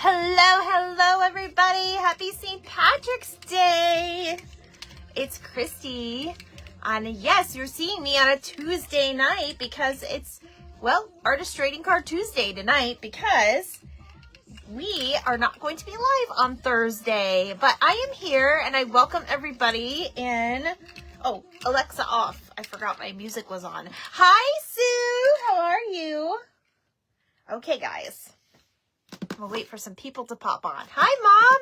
Hello, everybody. Happy St. Patrick's Day. It's Christy. And yes, you're seeing me on a Tuesday night because it's, well, Artist Trading Card Tuesday tonight because we are not going to be live on Thursday. But I am here and I welcome everybody in. Oh, Alexa off. I forgot my music was on. Hi, Sue. How are you? Okay, guys. We'll wait for some people to pop on. Hi, Mom.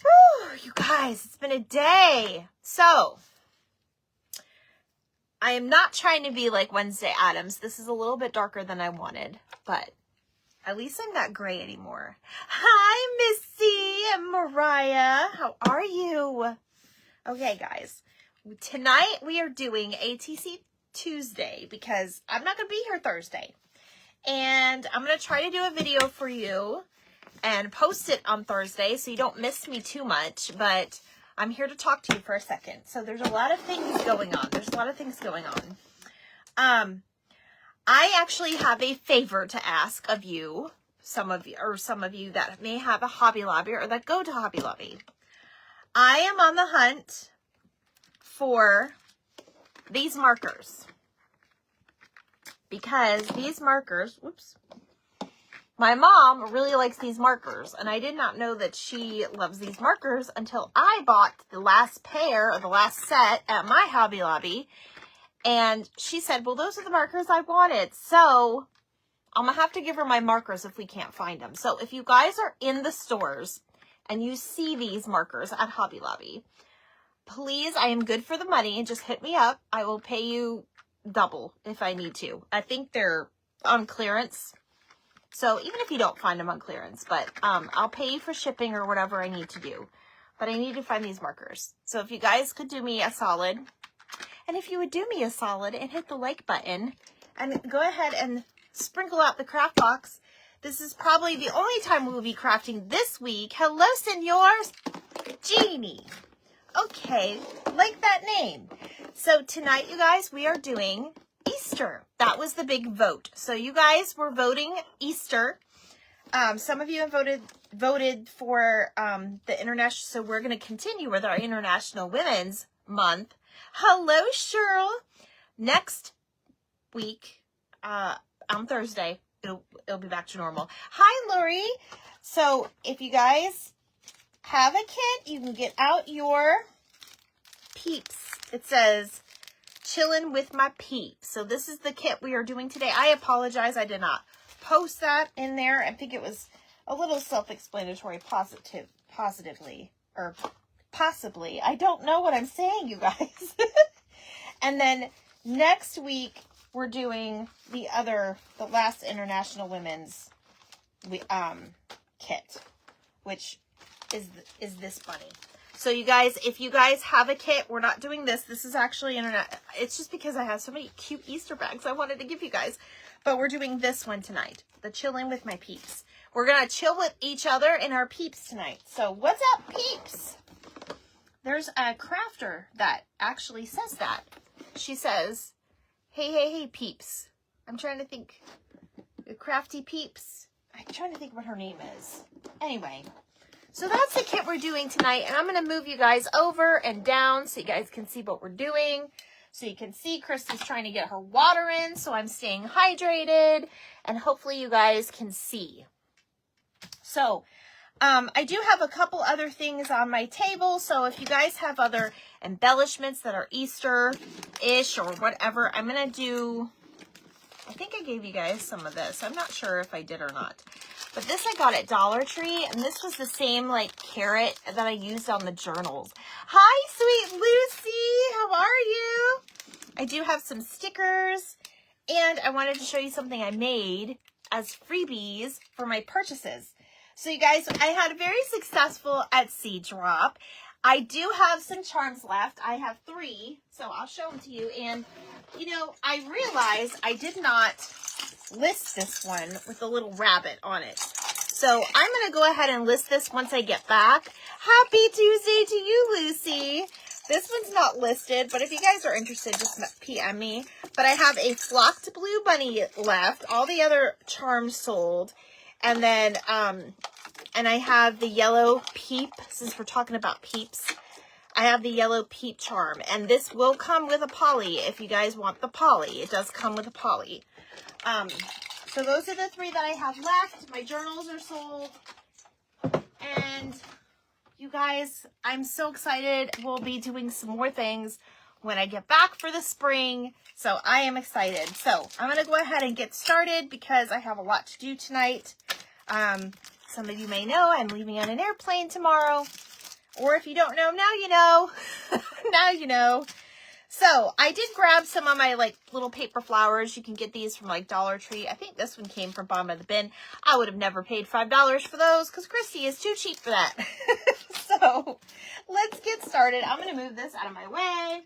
Whew, you guys, it's been a day. So, I am not trying to be like Wednesday Addams. This is a little bit darker than I wanted, but at least I'm not gray anymore. Hi, Missy and Mariah. How are you? Okay, guys. Tonight we are doing ATC Tuesday because I'm not going to be here Thursday. And I'm going to try to do a video for you and post it on Thursday so you don't miss me too much. But I'm here to talk to you for a second. So there's a lot of things going on. I actually have a favor to ask of you, some of you that may have a Hobby Lobby or that go to Hobby Lobby. I am on the hunt for these markers. Because these markers, whoops, my mom really likes these markers, and I did not know that she loves these markers until I bought the last pair or the last set at my Hobby Lobby, and she said, well, those are the markers I wanted, so I'm going to have to give her my markers if we can't find them. So if you guys are in the stores and you see these markers at Hobby Lobby, please, I am good for the money, and just hit me up. I will pay you double if I need to. I think they're on clearance, so even if you don't find them on clearance, but I'll pay you for shipping or whatever I need to do. But I need to find these markers. So if you guys could do me a solid, and if you would do me a solid and hit the like button and go ahead and sprinkle out the craft box. This is probably the only time we will be crafting this week. Hello, Senors. Jeannie. Okay, like that name. So tonight, you guys, we are doing Easter. That was the big vote. So you guys were voting Easter. Some of you have voted for the international. So we're going to continue with our International Women's Month. Hello, Cheryl. Next week, on Thursday, it'll be back to normal. Hi, Lori. So if you guys have a kit, you can get out your peeps. It says, chillin' with my peeps. So this is the kit we are doing today. I apologize. I did not post that in there. I think it was a little self-explanatory positively, or possibly. I don't know what I'm saying, you guys. And then next week, we're doing the last International Women's kit, which is this bunny. So you guys, if you guys have a kit, we're not doing this. This is actually it's just because I have so many cute Easter bags I wanted to give you guys. But we're doing this one tonight, the chilling with my peeps. We're going to chill with each other and our peeps tonight. So what's up, peeps? There's a crafter that actually says that. She says, hey, peeps. I'm trying to think. Crafty peeps. I'm trying to think what her name is. Anyway. So that's the kit we're doing tonight, and I'm going to move you guys over and down so you guys can see what we're doing. So you can see Christy's trying to get her water in, so I'm staying hydrated, and hopefully you guys can see. So I do have a couple other things on my table, so if you guys have other embellishments that are Easter-ish or whatever, I'm going to do, I think I gave you guys some of this. I'm not sure if I did or not. But this I got at Dollar Tree, and this was the same, like, carrot that I used on the journals. Hi, sweet Lucy! How are you? I do have some stickers, and I wanted to show you something I made as freebies for my purchases. So, you guys, I had very successful Etsy drop. I do have some charms left. I have 3, so I'll show them to you. And, you know, I realized I did not list this one with a little rabbit on it. So I'm going to go ahead and list this once I get back. Happy Tuesday to you, Lucy. This one's not listed, but if you guys are interested, just PM me. But I have a flocked blue bunny left. All the other charms sold. And then, and I have the yellow peep, since we're talking about peeps. I have the yellow peep charm, and this will come with a poly if you guys want the poly. It does come with a poly. So those are the 3 that I have left. My journals are sold. And you guys, I'm so excited. We'll be doing some more things when I get back for the spring. So I am excited. So I'm going to go ahead and get started because I have a lot to do tonight. Some of you may know I'm leaving on an airplane tomorrow. Or if you don't know, now you know. Now you know. So I did grab some of my like little paper flowers. You can get these from like Dollar Tree. I think this one came from bottom of the bin. I would have never paid $5 for those because Christy is too cheap for that. So let's get started. I'm going to move this out of my way.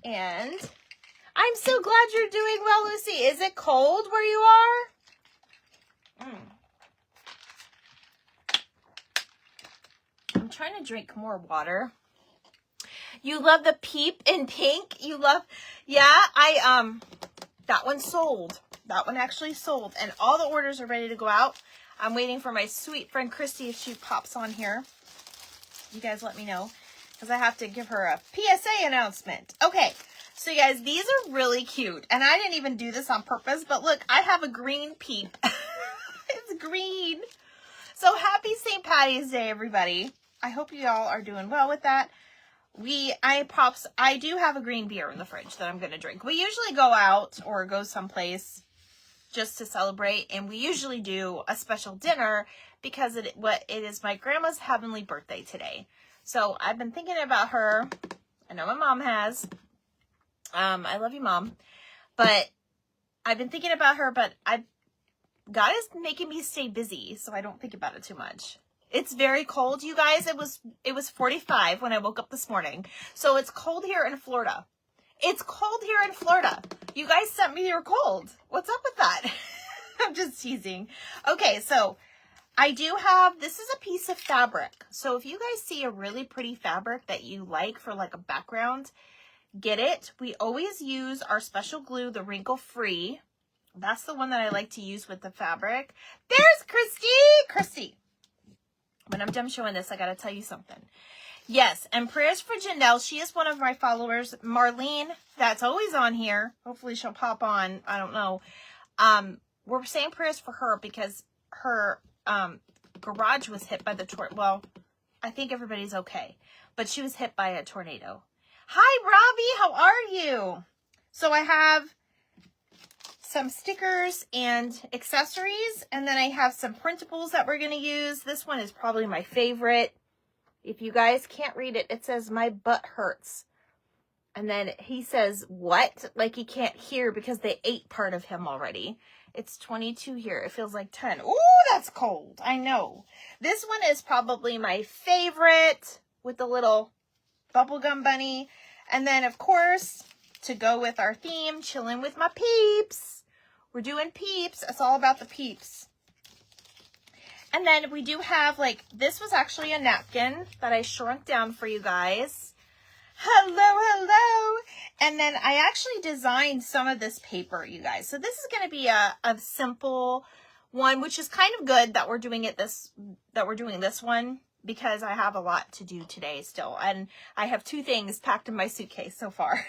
And I'm so glad you're doing well, Lucy. Is it cold where you are? I'm trying to drink more water. You love the peep in pink? You love, yeah, that one sold. That one actually sold. And all the orders are ready to go out. I'm waiting for my sweet friend Christy if she pops on here. You guys let me know because I have to give her a PSA announcement. Okay, so you guys, these are really cute. And I didn't even do this on purpose, but look, I have a green peep. It's green. So happy St. Patty's Day, everybody. I hope you all are doing well with that. I do have a green beer in the fridge that I'm going to drink. We usually go out or go someplace just to celebrate, and we usually do a special dinner because it is my grandma's heavenly birthday today. So I've been thinking about her. I know my mom has. I love you, Mom. But I've been thinking about her, but God is making me stay busy, so I don't think about it too much. It's very cold, you guys. It was 45 when I woke up this morning. So it's cold here in Florida. It's cold here in Florida. You guys sent me your cold. What's up with that? I'm just teasing. Okay, so I do have, this is a piece of fabric. So if you guys see a really pretty fabric that you like for like a background, get it. We always use our special glue, the wrinkle free. That's the one that I like to use with the fabric. There's Christy. Christy. When I'm done showing this, I got to tell you something. Yes, and prayers for Janelle. She is one of my followers. Marlene, that's always on here. Hopefully she'll pop on. I don't know. We're saying prayers for her because her garage was hit by the tornado. Well, I think everybody's okay. But she was hit by a tornado. Hi, Robbie. How are you? So I have some stickers and accessories, and then I have some printables that we're going to use. This one is probably my favorite. If you guys can't read it, it says, "My butt hurts." And then he says, "What?" Like he can't hear because they ate part of him already. It's 22 here. It feels like 10. Ooh, that's cold. I know. This one is probably my favorite with the little bubblegum bunny. And then, of course, to go with our theme, chilling with my peeps. We're doing peeps. It's all about the peeps. And then we do have, like, this was actually a napkin that I shrunk down for you guys. Hello, hello. And then I actually designed some of this paper, you guys. So this is going to be a simple one, which is kind of good that we're doing this one because I have a lot to do today still. And I have 2 things packed in my suitcase so far.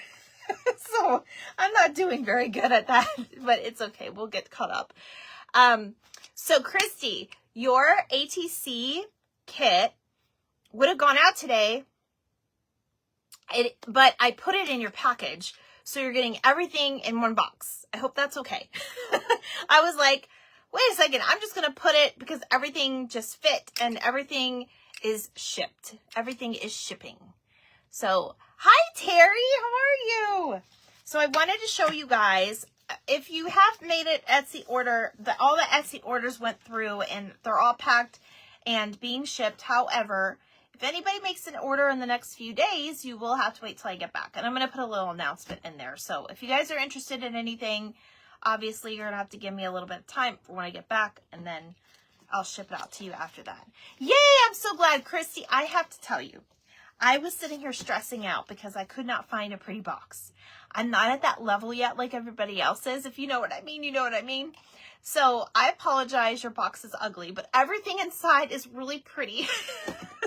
So I'm not doing very good at that, but it's okay. We'll get caught up. So Christy, your ATC kit would have gone out today, but I put it in your package. So you're getting everything in one box. I hope that's okay. I was like, wait a second. I'm just going to put it because everything just fit and everything is shipped. Everything is shipping. So hi, Terry. How are you? So I wanted to show you guys, if you have made it Etsy order, all the Etsy orders went through and they're all packed and being shipped. However, if anybody makes an order in the next few days, you will have to wait till I get back. And I'm going to put a little announcement in there. So if you guys are interested in anything, obviously you're going to have to give me a little bit of time for when I get back, and then I'll ship it out to you after that. Yay! I'm so glad, Christy. I have to tell you, I was sitting here stressing out because I could not find a pretty box. I'm not at that level yet like everybody else is. If you know what I mean, you know what I mean. So I apologize, your box is ugly, but everything inside is really pretty.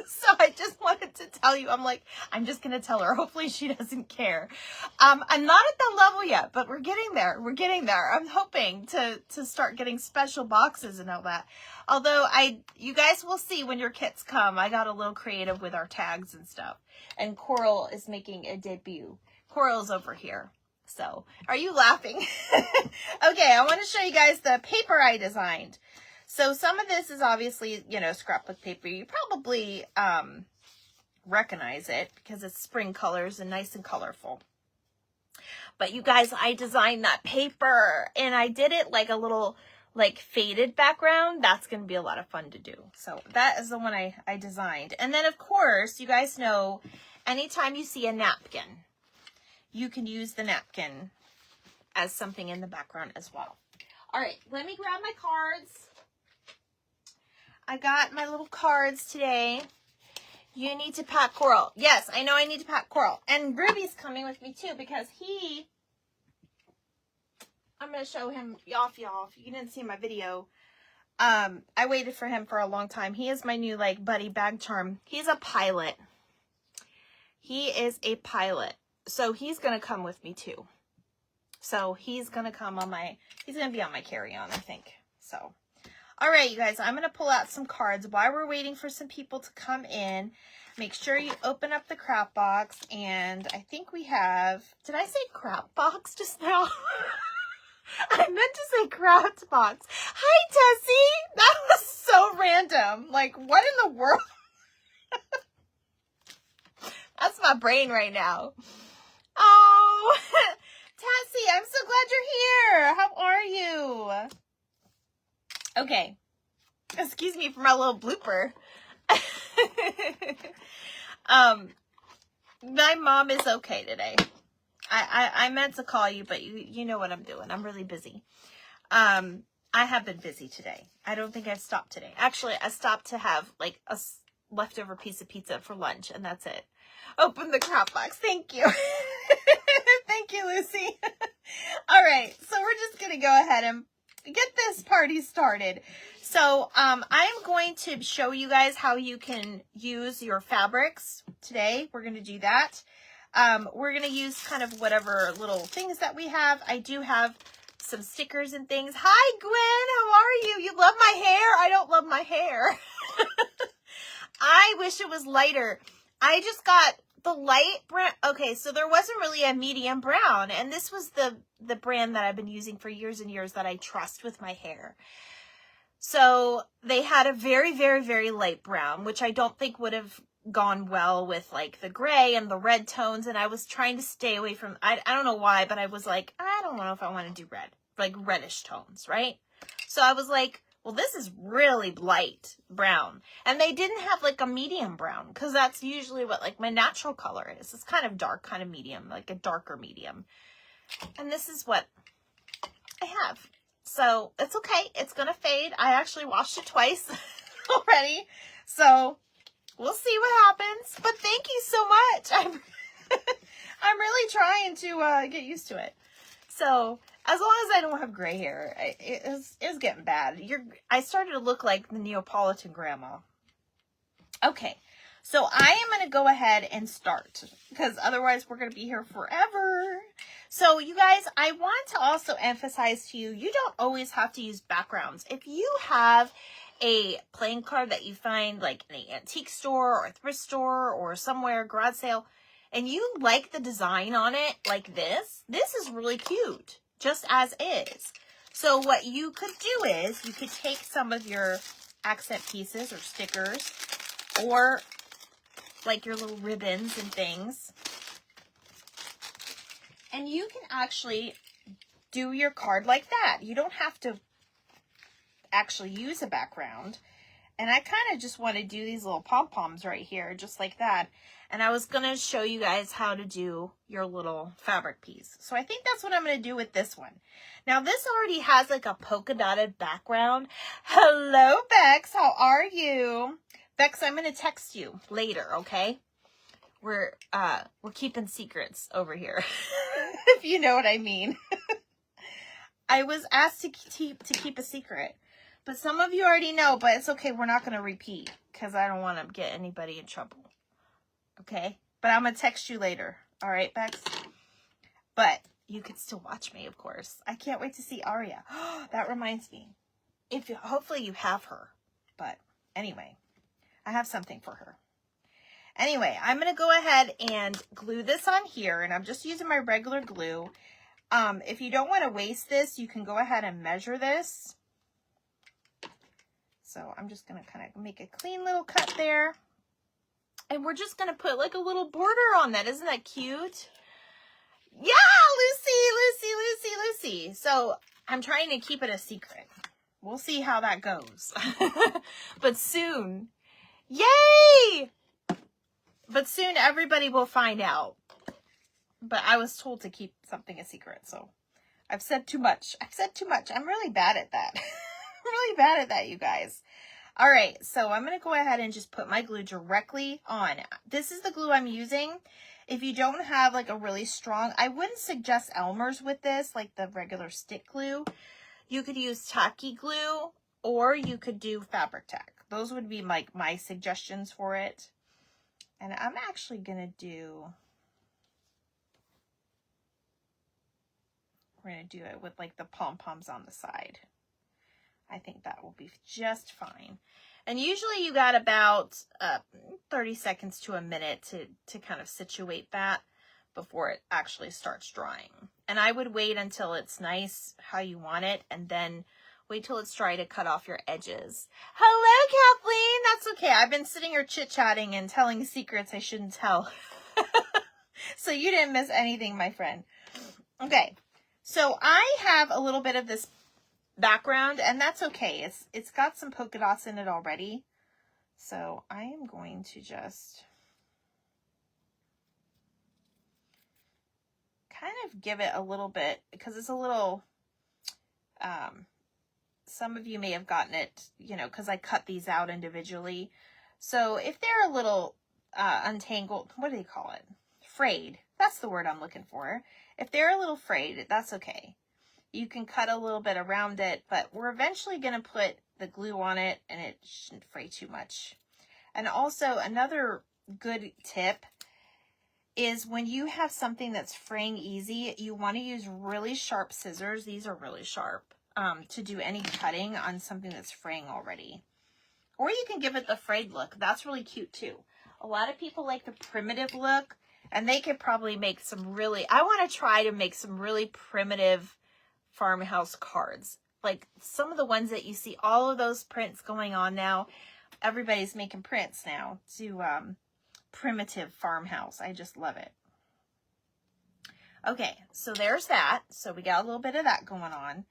So I just wanted to tell you, I'm just going to tell her. Hopefully she doesn't care. I'm not at that level yet, but we're getting there. We're getting there. I'm hoping to start getting special boxes and all that. Although you guys will see when your kits come, I got a little creative with our tags and stuff. And Coral is making a debut. Coral's over here. So, are you laughing? Okay, I want to show you guys the paper I designed. So, some of this is obviously, scrapbook paper. You probably recognize it because it's spring colors and nice and colorful. But you guys, I designed that paper and I did it like a little faded background. That's going to be a lot of fun to do. So, that is the one I designed. And then, of course, you guys know, anytime you see a napkin, you can use the napkin as something in the background as well. All right, let me grab my cards. I got my little cards today. You need to pack Coral. Yes, I know I need to pack Coral. And Ruby's coming with me too because I'm going to show him off, y'all. If you didn't see my video, I waited for him for a long time. He is my new buddy bag charm. He's a pilot. He is a pilot. So he's going to come with me too. So he's going to come he's going to be on my carry-on, I think. So, all right, you guys, I'm going to pull out some cards while we're waiting for some people to come in. Make sure you open up the crap box. And I think we have, did I say crap box just now? I meant to say craft box. Hi, Tessie. That was so random. What in the world? That's my brain right now. Oh, Tessie, I'm so glad you're here. How are you? Okay. Excuse me for my little blooper. My mom is okay today. I meant to call you, but you know what I'm doing. I'm really busy. I have been busy today. I don't think I've stopped today. Actually, I stopped to have a leftover piece of pizza for lunch, and that's it. Open the crap box. Thank you. Thank you, Lucy. All right, so we're just going to go ahead and get this party started. So I'm going to show you guys how you can use your fabrics today. We're going to do that. We're going to use kind of whatever little things that we have. I do have some stickers and things. Hi, Gwen. How are you? You love my hair? I don't love my hair. I wish it was lighter. I just got the light brown. Okay, so there wasn't really a medium brown. And this was the brand that I've been using for years and years that I trust with my hair. So they had a very, very, very light brown, which I don't think would have gone well with the gray and the red tones. And I was trying to stay away from, I don't know why, but I was I don't know if I want to do red, reddish tones, right? So I was well, this is really light brown. And they didn't have a medium brown because that's usually what my natural color is. It's kind of dark, kind of medium, a darker medium. And this is what I have. So it's okay. It's going to fade. I actually washed it twice already. So we'll see what happens. But thank you so much. I'm really trying to get used to it. So as long as I don't have gray hair, it's getting bad. I started to look like the Neapolitan grandma. Okay, so I am going to go ahead and start because otherwise we're going to be here forever. So you guys, I want to also emphasize to you, you don't always have to use backgrounds. If you have a playing card that you find in an antique store or a thrift store or somewhere, garage sale, and you like the design on it this is really cute, just as is. So what you could do is you could take some of your accent pieces or stickers or your little ribbons and things, and you can actually do your card like that. You don't have to actually use a background. And I kind of just want to do these little pom-poms right here, just like that. And I was going to show you guys how to do your little fabric piece. So I think that's what I'm going to do with this one. Now, this already has a polka dotted background. Hello, Bex. How are you? Bex, I'm going to text you later, okay? We're keeping secrets over here, if you know what I mean. I was asked to keep a secret. But some of you already know, but it's okay. We're not going to repeat because I don't want to get anybody in trouble. Okay? But I'm going to text you later. All right, Bex? But you can still watch me, of course. I can't wait to see Aria. That reminds me. Hopefully you have her. But anyway, I have something for her. Anyway, I'm going to go ahead and glue this on here. And I'm just using my regular glue. If you don't want to waste this, you can go ahead and measure this. So I'm just going to kind of make a clean little cut there. And we're just going to put like a little border on that. Isn't that cute? Yeah, Lucy. So I'm trying to keep it a secret. We'll see how that goes. But soon, yay! But soon everybody will find out. But I was told to keep something a secret, so I've said too much. I'm really bad at that. Really bad at that, you guys. All right, so I'm going to go ahead and just put my glue directly on. This is the glue I'm using. If you don't have like a really strong, I wouldn't suggest Elmer's with this, like the regular stick glue. You could use tacky glue or you could do fabric tack. Those would be like my suggestions for it. And I'm actually going to do, we're going to do it with like the pom-poms on the side. I think that will be just fine. And usually you got about 30 seconds to a minute to kind of situate that before it actually starts drying. And I would wait until it's nice how you want it, and then wait till it's dry to cut off your edges. Hello, Kathleen. That's okay. I've been sitting here chit-chatting and telling secrets I shouldn't tell. So you didn't miss anything, my friend. Okay. So I have a little bit of this background, and that's okay. It's got some polka dots in it already. So I am going to just kind of give it a little bit, because it's a little, some of you may have gotten it, you know, because I cut these out individually. So if they're a little untangled, what do they call it? Frayed. That's the word I'm looking for. If they're a little frayed, that's okay. You can cut a little bit around it, but we're eventually going to put the glue on it and it shouldn't fray too much. And also another good tip is when you have something that's fraying easy, you want to use really sharp scissors. These are really sharp to do any cutting on something that's fraying already. Or you can give it the frayed look. That's really cute too. A lot of people like the primitive look, and they could probably make some really, I want to try to make some really primitive farmhouse cards. Like some of the ones that you see, all of those prints going on now. Everybody's making prints now to primitive farmhouse. I just love it. Okay, so there's that. So we got a little bit of that going on.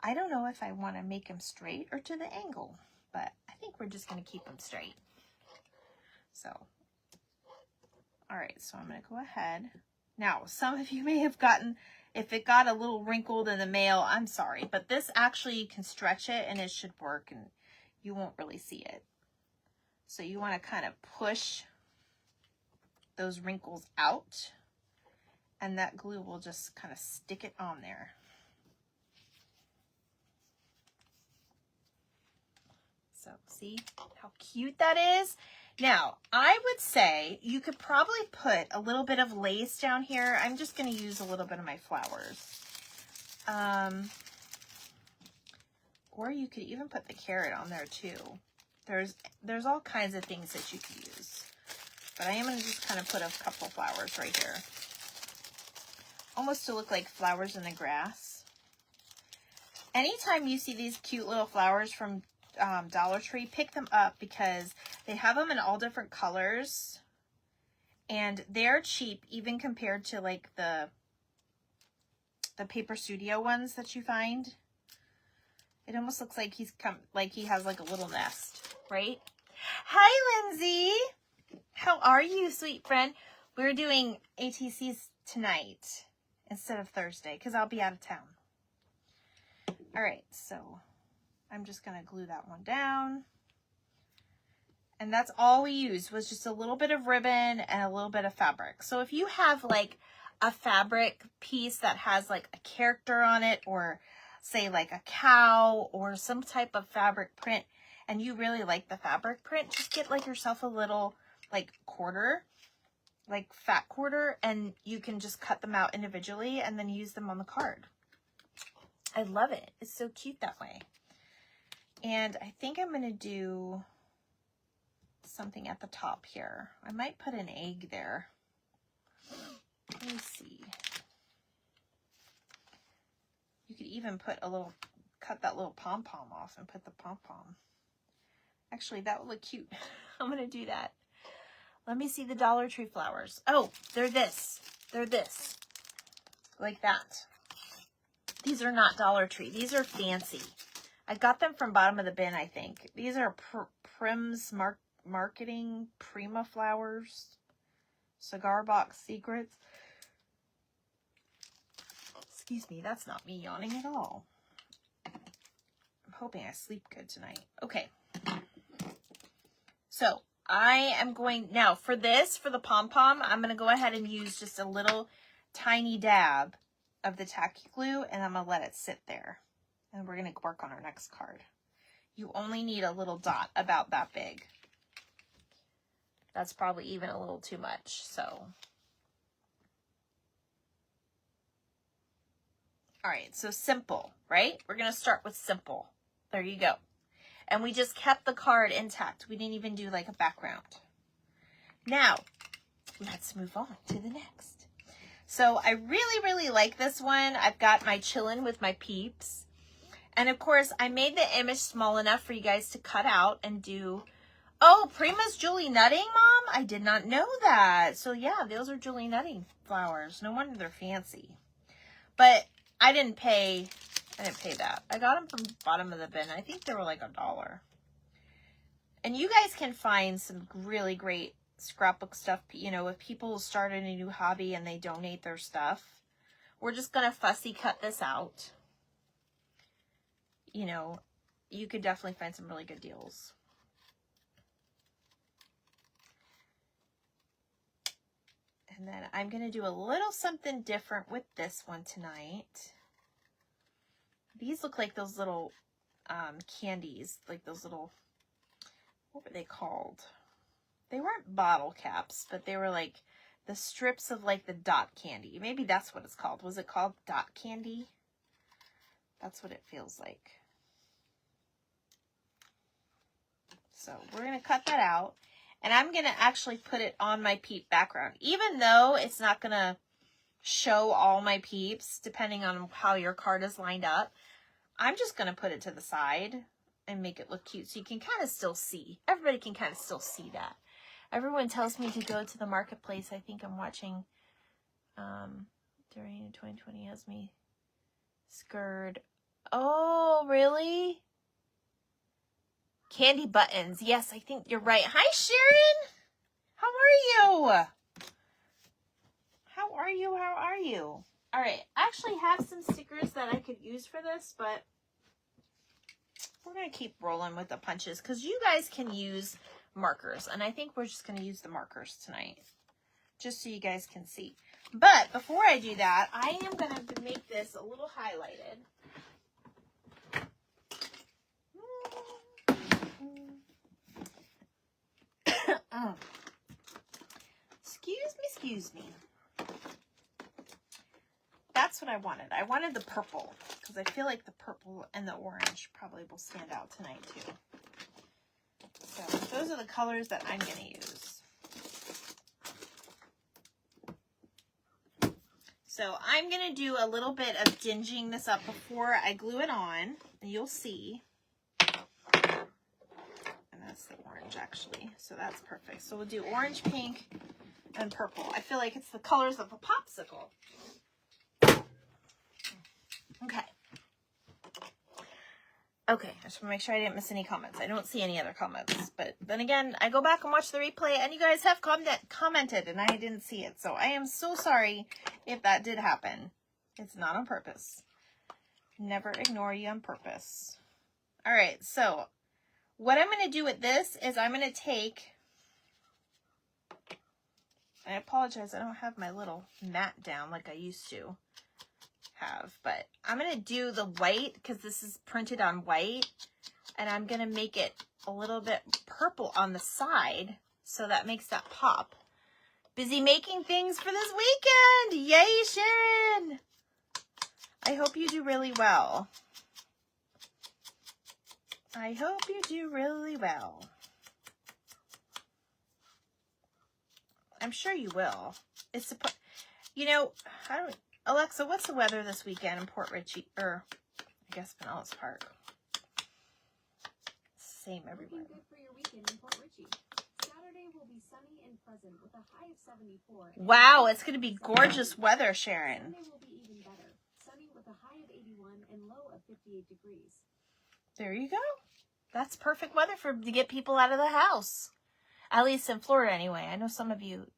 I don't know if I want to make them straight or to the angle, but I think we're just going to keep them straight. So, all right, so I'm going to go ahead. Now, some of you may have gotten, if it got a little wrinkled in the mail, I'm sorry, but this actually, you can stretch it and it should work and you won't really see it. So you want to kind of push those wrinkles out, and that glue will just kind of stick it on there. So see how cute that is? Now, I would say you could probably put a little bit of lace down here. I'm just going to use a little bit of my flowers. Or you could even put the carrot on there too. There's all kinds of things that you could use. But I am going to just kind of put a couple flowers right here. Almost to look like flowers in the grass. Anytime you see these cute little flowers from Dollar Tree, pick them up because they have them in all different colors. And they're cheap even compared to like the Paper Studio ones that you find. It almost looks like he has like a little nest, right? Hi, Lindsay. How are you, sweet friend? We're doing ATCs tonight instead of Thursday because I'll be out of town. All right, so I'm just going to glue that one down. And that's all we used was just a little bit of ribbon and a little bit of fabric. So if you have like a fabric piece that has like a character on it or say like a cow or some type of fabric print, and you really like the fabric print, just get like yourself a little like quarter, like fat quarter, and you can just cut them out individually and then use them on the card. I love it. It's so cute that way. And I think I'm going to do something at the top here. I might put an egg there. Let me see. You could even put a little, cut that little pom-pom off and put the pom-pom. Actually, that would look cute. I'm going to do that. Let me see the Dollar Tree flowers. Oh, they're this. They're this. Like that. These are not Dollar Tree. These are fancy. I got them from bottom of the bin, I think. These are Prim's Marketing Prima flowers. Cigar Box Secrets. Excuse me, that's not me yawning at all. I'm hoping I sleep good tonight. Okay. So, I am going, now for this, for the pom-pom, I'm going to go ahead and use just a little tiny dab of the tacky glue, and I'm going to let it sit there. And we're going to work on our next card. You only need a little dot about that big. That's probably even a little too much, so. All right, so simple, right? We're going to start with simple. There you go. And we just kept the card intact. We didn't even do like a background. Now, let's move on to the next. So I really, really like this one. I've got my Chillin' with My Peeps. And of course, I made the image small enough for you guys to cut out and do, oh, Prima's Julie Nutting, Mom? I did not know that. So yeah, those are Julie Nutting flowers. No wonder they're fancy. But I didn't pay that. I got them from the bottom of the bin. I think they were like $1. And you guys can find some really great scrapbook stuff, you know, if people start a new hobby and they donate their stuff. We're just going to fussy cut this out. You know, you could definitely find some really good deals. And then I'm going to do a little something different with this one tonight. These look like those little candies, like those little, what were they called? They weren't bottle caps, but they were like the strips of like the dot candy. Maybe that's what it's called. Was it called dot candy? That's what it feels like. So we're going to cut that out. And I'm going to actually put it on my peep background. Even though it's not going to show all my peeps, depending on how your card is lined up, I'm just going to put it to the side and make it look cute. So you can kind of still see. Everybody can kind of still see that. Everyone tells me to go to the marketplace. I think I'm watching during 2020 has me scared. Oh, really? Candy buttons. Yes, I think you're right. Hi, Sharon. How are you? How are you? How are you? All right. I actually have some stickers that I could use for this, but we're going to keep rolling with the punches because you guys can use markers. And I think we're just going to use the markers tonight just so you guys can see. But before I do that, I am going to make this a little highlighted. Excuse me. That's what I wanted. I wanted the purple because I feel like the purple and the orange probably will stand out tonight too. So those are the colors that I'm going to use. So I'm going to do a little bit of dinging this up before I glue it on. And you'll see. And that's the orange actually. So that's perfect. So we'll do orange, pink, and purple. I feel like it's the colors of a popsicle. Okay. Okay, I just want to make sure I didn't miss any comments. I don't see any other comments. But then again, I go back and watch the replay, and you guys have commented, and I didn't see it. So I am so sorry if that did happen. It's not on purpose. Never ignore you on purpose. All right, so what I'm going to do with this is I'm going to take... I apologize, I don't have my little mat down like I used to. have. But I'm going to do the white because this is printed on white. And I'm going to make it a little bit purple on the side. So that makes that pop. Busy making things for this weekend. Yay, Sharon. I hope you do really well. I hope you do really well. I'm sure you will. It's you know, Alexa, what's the weather this weekend in Port Richey, or I guess Pinellas Park? Same everywhere. Looking good for your weekend in Port Richey. Saturday will be sunny and pleasant with a high of 74. Wow, it's going to be gorgeous weather, Sharon. Sunday will be even better. Sunny with a high of 81 and low of 58 degrees. There you go. That's perfect weather to get people out of the house. At least in Florida anyway. I know some of you.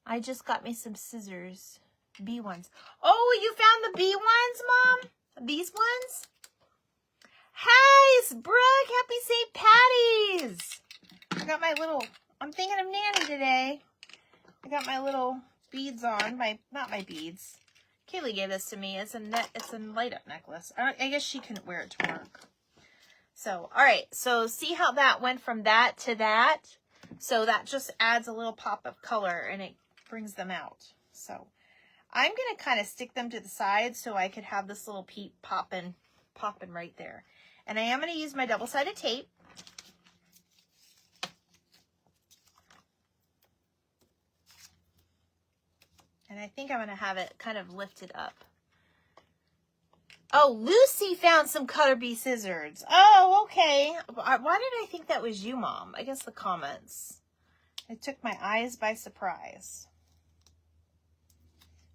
I just got me some scissors. B ones. Oh, you found the B ones, Mom? These ones? Hi, Brooke. Happy St. Patty's. I got my little, I'm thinking of Nanny today. I got my little beads on. Not my beads. Kaylee gave this to me. It's a light up necklace. I guess she couldn't wear it to work. So, all right. So see how that went from that to that? So that just adds a little pop of color and it brings them out. So I'm going to kind of stick them to the side so I could have this little peep popping right there. And I am going to use my double-sided tape. And I think I'm going to have it kind of lifted up. Oh, Lucy found some Cutter Bee scissors. Oh, okay. Why did I think that was you, Mom? I guess the comments. It took my eyes by surprise.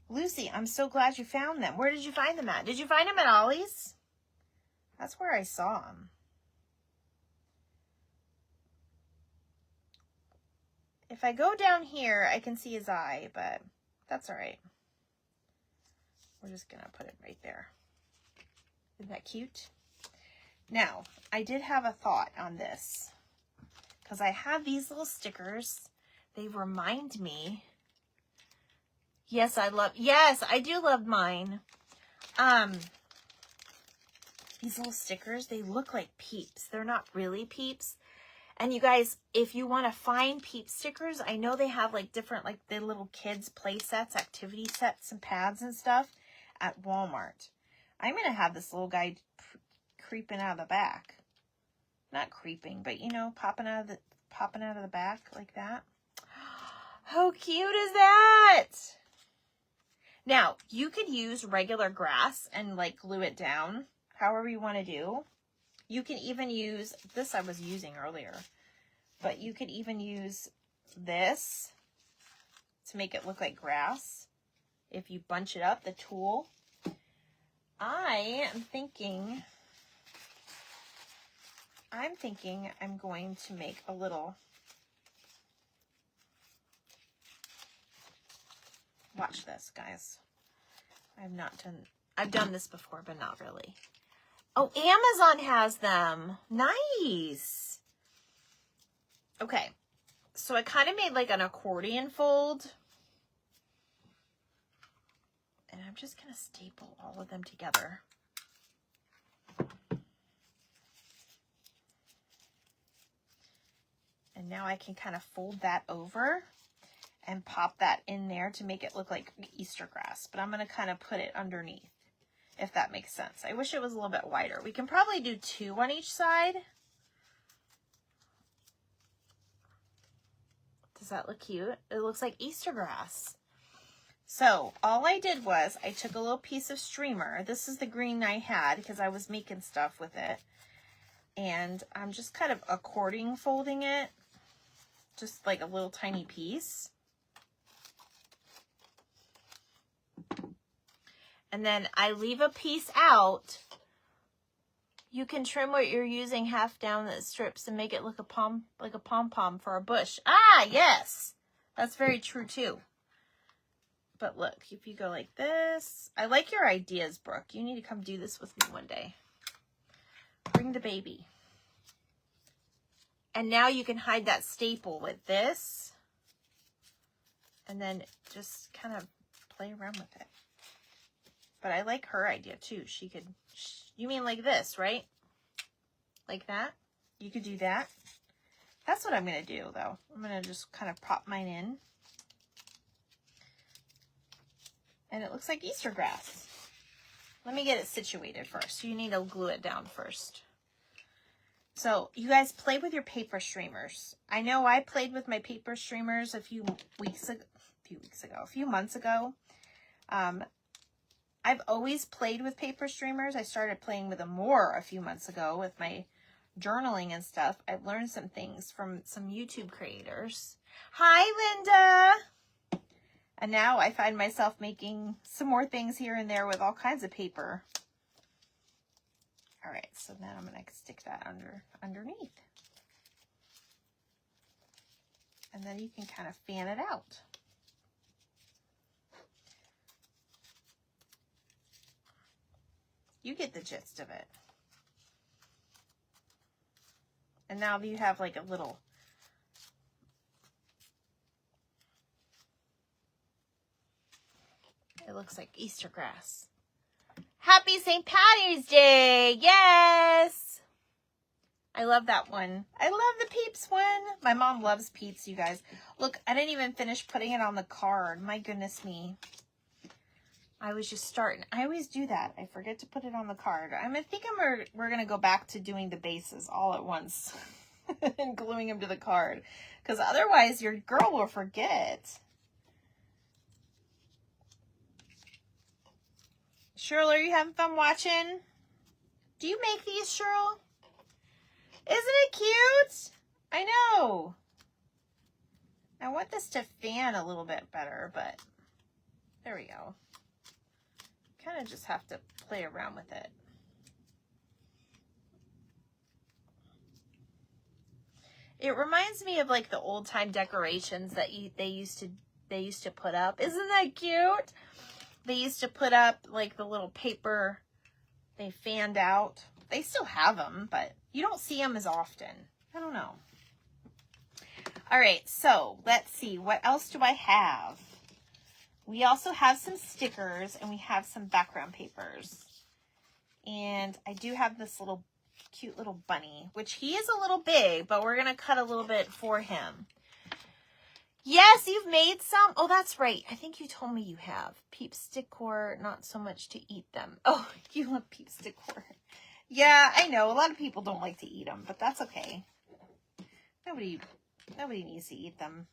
Lucy, I'm so glad you found them. Where did you find them at? Did you find them at Ollie's? That's where I saw them. If I go down here, I can see his eye, but that's all right. We're just going to put it right there. Isn't that cute? Now, I did have a thought on this because I have these little stickers. They remind me. Yes, I do love mine. These little stickers, they look like Peeps. They're not really Peeps. And you guys, if you want to find Peep stickers, I know they have like different, like the little kids play sets, activity sets and pads and stuff at Walmart. I'm going to have this little guy creeping out of the back. Not creeping, but you know, popping out of the back like that. How cute is that? Now, you could use regular grass and like glue it down, however you want to do. You can even use, this I was using earlier, but you could even use this to make it look like grass. If you bunch it up, the tool. I'm thinking I'm going to make a little, watch this, guys. I've done this before, but not really. Oh, Amazon has them. Nice. Okay. So I kind of made like an accordion fold. And I'm just going to staple all of them together. And now I can kind of fold that over and pop that in there to make it look like Easter grass. But I'm going to kind of put it underneath, if that makes sense. I wish it was a little bit wider. We can probably do 2 on each side. Does that look cute? It looks like Easter grass. So all I did was I took a little piece of streamer. This is the green I had because I was making stuff with it. And I'm just kind of accordion folding it. Just like a little tiny piece. And then I leave a piece out. You can trim what you're using half down the strips and make it look like a pom-pom for a bush. Ah, yes. That's very true too. But look, if you go like this, I like your ideas, Brooke. You need to come do this with me one day. Bring the baby. And now you can hide that staple with this. And then just kind of play around with it. But I like her idea too. She could, you mean like this, right? Like that? You could do that. That's what I'm going to do though. I'm going to just kind of pop mine in. And it looks like Easter grass. Let me get it situated first. You need to glue it down first. So you guys play with your paper streamers. I know I played with my paper streamers a few months ago. I've always played with paper streamers. I started playing with them more a few months ago with my journaling and stuff. I've learned some things from some YouTube creators. Hi, Linda! And now I find myself making some more things here and there with all kinds of paper. All right, so then I'm going to stick that underneath. And then you can kind of fan it out. You get the gist of it. And now you have like a little, it looks like Easter grass. Happy St. Patty's Day! Yes! I love that one. I love the Peeps one. My mom loves Peeps, you guys. Look, I didn't even finish putting it on the card. My goodness me. I was just starting. I always do that. I forget to put it on the card. We're going to go back to doing the bases all at once and gluing them to the card. Because otherwise your girl will forget. Cheryl, are you having fun watching? Do you make these, Cheryl? Isn't it cute? I know. I want this to fan a little bit better, but there we go. Kind of just have to play around with it. It reminds me of like the old time decorations that they used to put up. Isn't that cute? They used to put up like the little paper they fanned out. They still have them, but you don't see them as often. I don't know. All right, so let's see. What else do I have? We also have some stickers and we have some background papers. And I do have this little cute little bunny, which he is a little big, but we're going to cut a little bit for him. Yes, you've made some. Oh, that's right. I think you told me you have. Peeps decor, not so much to eat them. Oh, you love Peeps decor. Yeah, I know. A lot of people don't like to eat them, but that's okay. Nobody needs to eat them.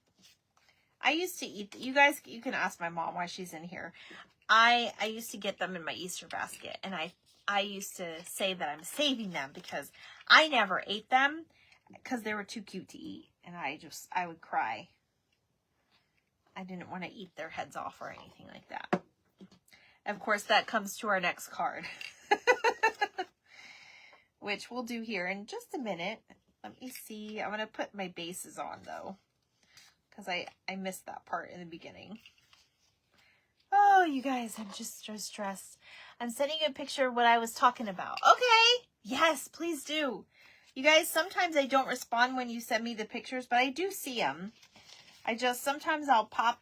I used to eat, you guys, you can ask my mom why she's in here. I used to get them in my Easter basket, and I used to say that I'm saving them because I never ate them because they were too cute to eat, and I would cry. I didn't want to eat their heads off or anything like that. Of course, that comes to our next card, which we'll do here in just a minute. Let me see. I'm going to put my bases on, though, because I missed that part in the beginning. Oh, you guys, I'm just so stressed. I'm sending you a picture of what I was talking about. Okay. Yes, please do. You guys, sometimes I don't respond when you send me the pictures, but I do see them. Sometimes I'll pop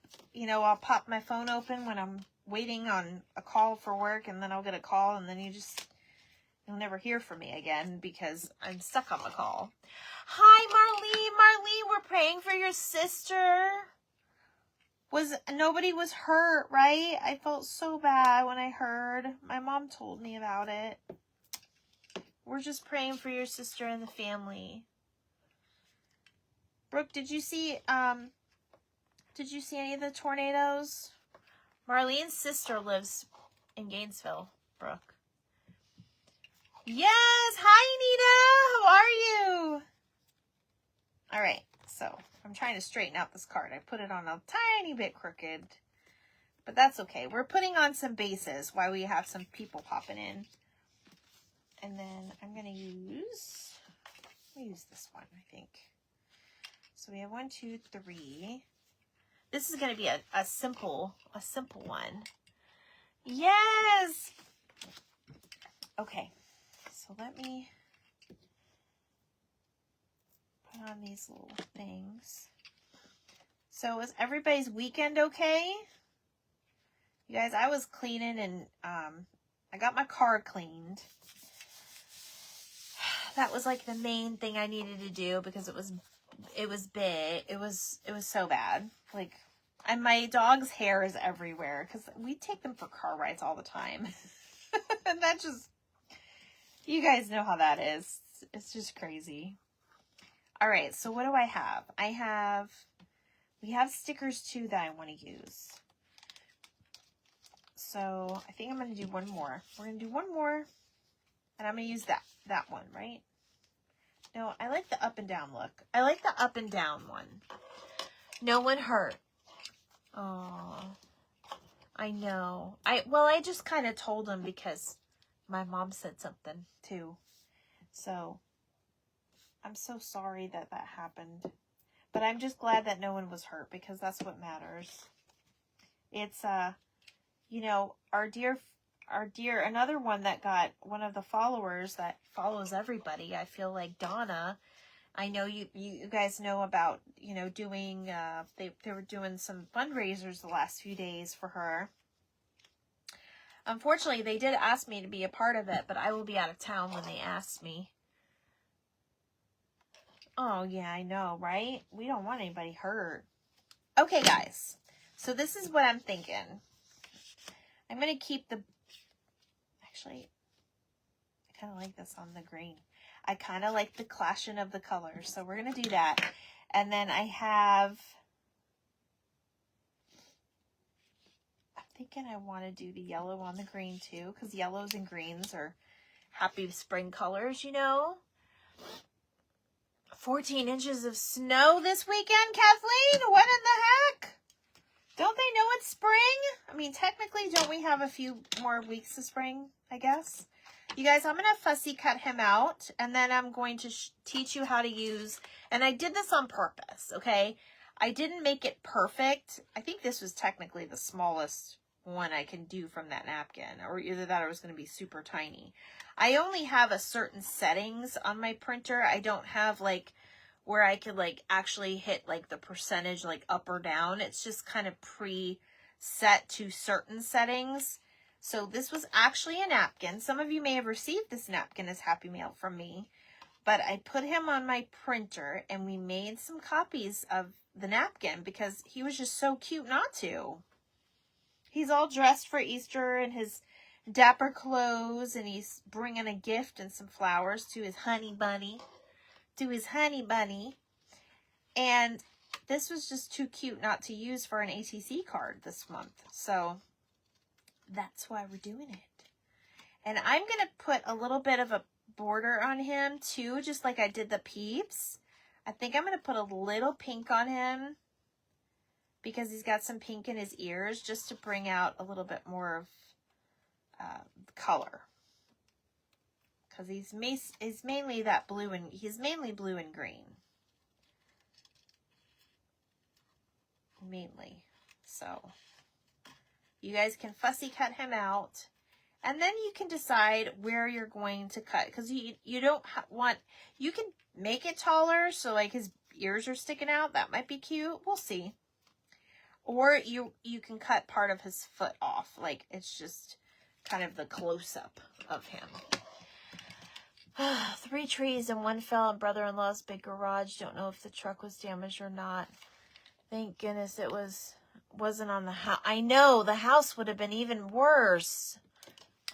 my phone open when I'm waiting on a call for work, and then I'll get a call, and then you'll never hear from me again because I'm stuck on the call. Hi, Marlene. Marlene, we're praying for your sister. Nobody was hurt, right? I felt so bad when I heard. My mom told me about it. We're just praying for your sister and the family. Brooke, did you see any of the tornadoes? Marlene's sister lives in Gainesville, Brooke. Yes! Hi, Anita! How are you? All right, so I'm trying to straighten out this card. I put it on a tiny bit crooked, but that's okay. We're putting on some bases while we have some people popping in. And then I'm going to use this one, I think. So we have 1, 2, 3. This is going to be a simple one. Yes! Okay, so let me put on these little things. So is everybody's weekend okay? You guys, I was cleaning and I got my car cleaned. That was like the main thing I needed to do because it was big. It was so bad. Like, and my dog's hair is everywhere because we take them for car rides all the time. And that just, you guys know how that is. It's just crazy. All right, so what do I have? We have stickers too that I want to use. So I think I'm going to do one more. We're going to do one more. And I'm going to use that one, right? No, I like the up and down look. I like the up and down one. No one hurt. Oh, I know. I just kind of told him because my mom said something too. So I'm so sorry that happened. But I'm just glad that no one was hurt because that's what matters. It's, you know, our dear, another one that got one of the followers that follows everybody. I feel like Donna, I know you guys know about, you know, doing, they were doing some fundraisers the last few days for her. Unfortunately, they did ask me to be a part of it, but I will be out of town when they ask me. Oh, yeah, I know, right? We don't want anybody hurt. Okay, guys. So this is what I'm thinking. I'm going to keep the... Actually, I kind of like this on the green. I kind of like the clashing of the colors. So we're going to do that. And then I have... I'm thinking I want to do the yellow on the green too. Because yellows and greens are happy spring colors, you know. 14 inches of snow this weekend, Kathleen? What in the heck? Don't they know it's spring? I mean, technically, don't we have a few more weeks of spring, I guess? You guys, I'm going to fussy cut him out, and then I'm going to teach you how to use, and I did this on purpose, okay? I didn't make it perfect. I think this was technically the smallest one I can do from that napkin, or either that or it was going to be super tiny. I only have a certain settings on my printer. I don't have like where I could like actually hit like the percentage like up or down. It's just kind of pre-set to certain settings. So this was actually a napkin. Some of you may have received this napkin as Happy Mail from me, but I put him on my printer and we made some copies of the napkin because he was just so cute not to. He's all dressed for Easter in his dapper clothes, and he's bringing a gift and some flowers to his honey bunny. And this was just too cute not to use for an ATC card this month. So that's why we're doing it. And I'm going to put a little bit of a border on him too, just like I did the peeps. I think I'm going to put a little pink on him because he's got some pink in his ears just to bring out a little bit more of color. Because he's mainly that blue, and he's mainly blue and green. Mainly. So you guys can fussy cut him out, and then you can decide where you're going to cut, because you don't want, you can make it taller so like his ears are sticking out. That might be cute. We'll see. Or you can cut part of his foot off, like it's just kind of the close-up of him. 3 trees and 1 fell in brother-in-law's big garage. Don't know if the truck was damaged or not. Thank goodness it wasn't on the house. I know, the house would have been even worse.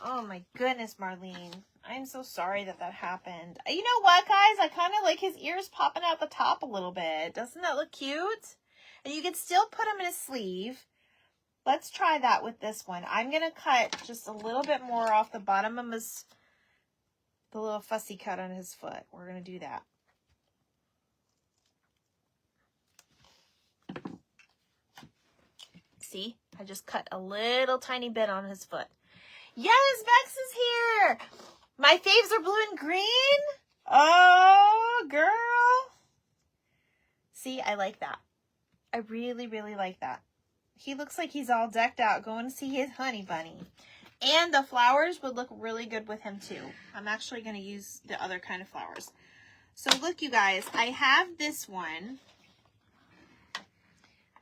Oh my goodness, Marlene. I'm so sorry that happened. You know what, guys? I kind of like his ears popping out the top a little bit. Doesn't that look cute? And you can still put him in a sleeve. Let's try that with this one. I'm going to cut just a little bit more off the bottom of the little fussy cut on his foot. We're going to do that. See? I just cut a little tiny bit on his foot. Yes, Bex is here! My faves are blue and green? Oh, girl! See, I like that. I really, really like that. He looks like he's all decked out going to see his honey bunny. And the flowers would look really good with him too. I'm actually going to use the other kind of flowers. So look, you guys, I have this one.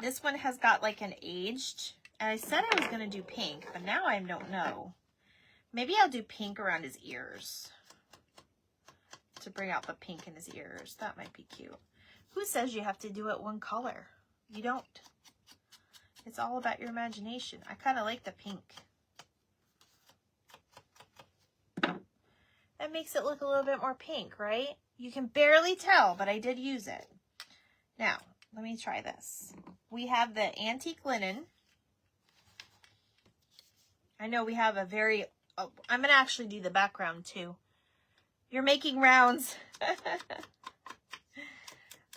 This one has got like an aged I said I was going to do pink, but now I don't know. Maybe I'll do pink around his ears to bring out the pink in his ears. That might be cute. Who says you have to do it one color? You don't. It's all about your imagination. I kind of like the pink. That makes it look a little bit more pink, right? You can barely tell, but I did use it. Now, let me try this. We have the antique linen. I know we have a very... Oh, I'm going to actually do the background too. You're making rounds.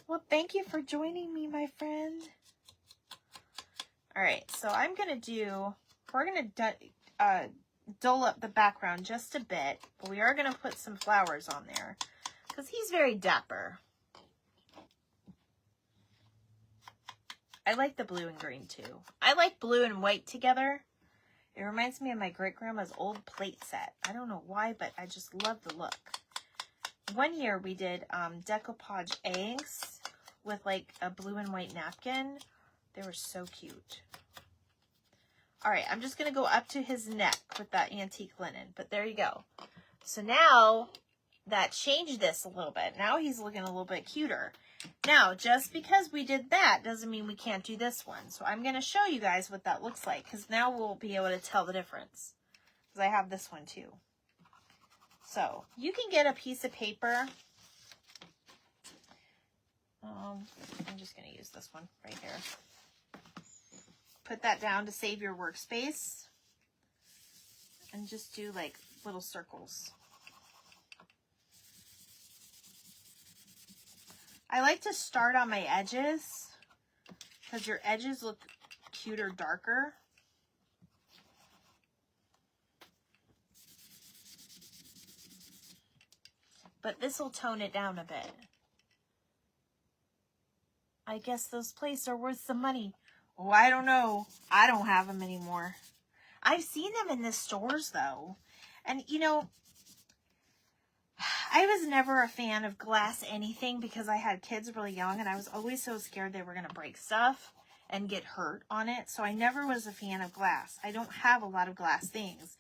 Well, thank you for joining me, my friend. All right, so I'm going to do... We're going to dull up the background just a bit, but we are going to put some flowers on there because he's very dapper. I like the blue and green too. I like blue and white together. It reminds me of my great-grandma's old plate set. I don't know why, but I just love the look. One year we did decoupage eggs with like a blue and white napkin. They were so cute. All right, I'm just going to go up to his neck with that antique linen. But there you go. So now that changed this a little bit. Now he's looking a little bit cuter. Now, just because we did that doesn't mean we can't do this one. So I'm going to show you guys what that looks like, because now we'll be able to tell the difference. Because I have this one too. So you can get a piece of paper. I'm just going to use this one right here. Put that down to save your workspace. And just do like little circles. I like to start on my edges because your edges look cuter, darker. But this will tone it down a bit. I guess those plates are worth some money. Oh, I don't know. I don't have them anymore. I've seen them in the stores though. And you know, I was never a fan of glass anything because I had kids really young and I was always so scared they were going to break stuff and get hurt on it. So I never was a fan of glass. I don't have a lot of glass things.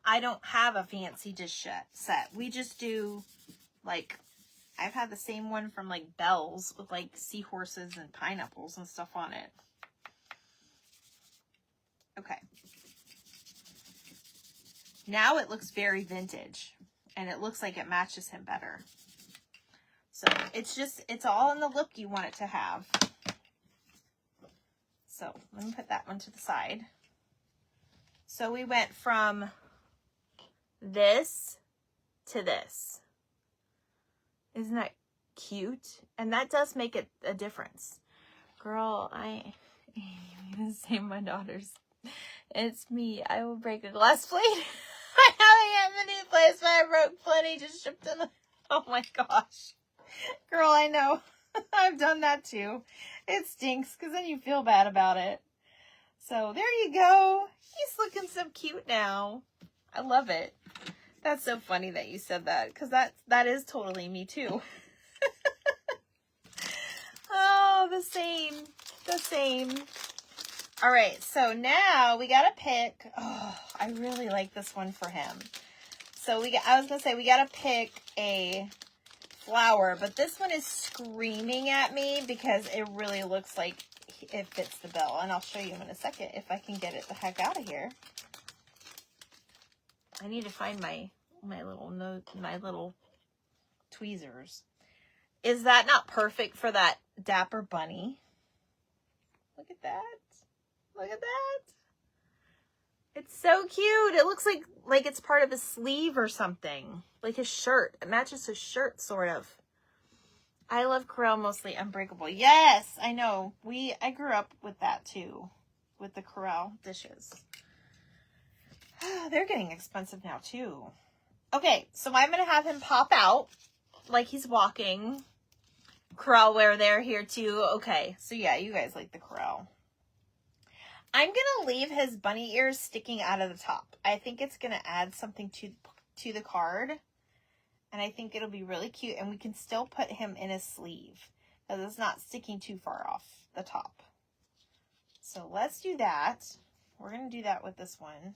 I don't have a fancy dish set. We just do like, I've had the same one from like Bell's with like seahorses and pineapples and stuff on it. Okay. Now it looks very vintage. And it looks like it matches him better. So it's all in the look you want it to have. So let me put that one to the side. So we went from this to this. Isn't that cute? And that does make it a difference. Girl, I the same my daughters. It's me. I will break a glass plate. I haven't had many places where I broke plenty, just shipped in the... Oh my gosh. Girl, I know. I've done that too. It stinks because then you feel bad about it. So there you go. He's looking so cute now. I love it. That's so funny that you said that because that is totally me too. Oh, the same. The same. All right, so now we got to pick. Oh, I really like this one for him. So I was going to say we got to pick a flower, but this one is screaming at me because it really looks like it fits the bill. And I'll show you in a second if I can get it the heck out of here. I need to find my little tweezers. Is that not perfect for that dapper bunny? Look at that. Look at that. It's so cute. It looks like it's part of his sleeve or something. Like his shirt. It matches his shirt, sort of. I love Corelle Mostly Unbreakable. Yes, I know. I grew up with that too. With the Corelle dishes. They're getting expensive now too. Okay, so I'm going to have him pop out like he's walking. Corelle wear there here too. Okay, so yeah, you guys like the Corelle. I'm going to leave his bunny ears sticking out of the top. I think it's going to add something to the card. And I think it'll be really cute. And we can still put him in a sleeve because it's not sticking too far off the top. So let's do that. we're going to do that with this one.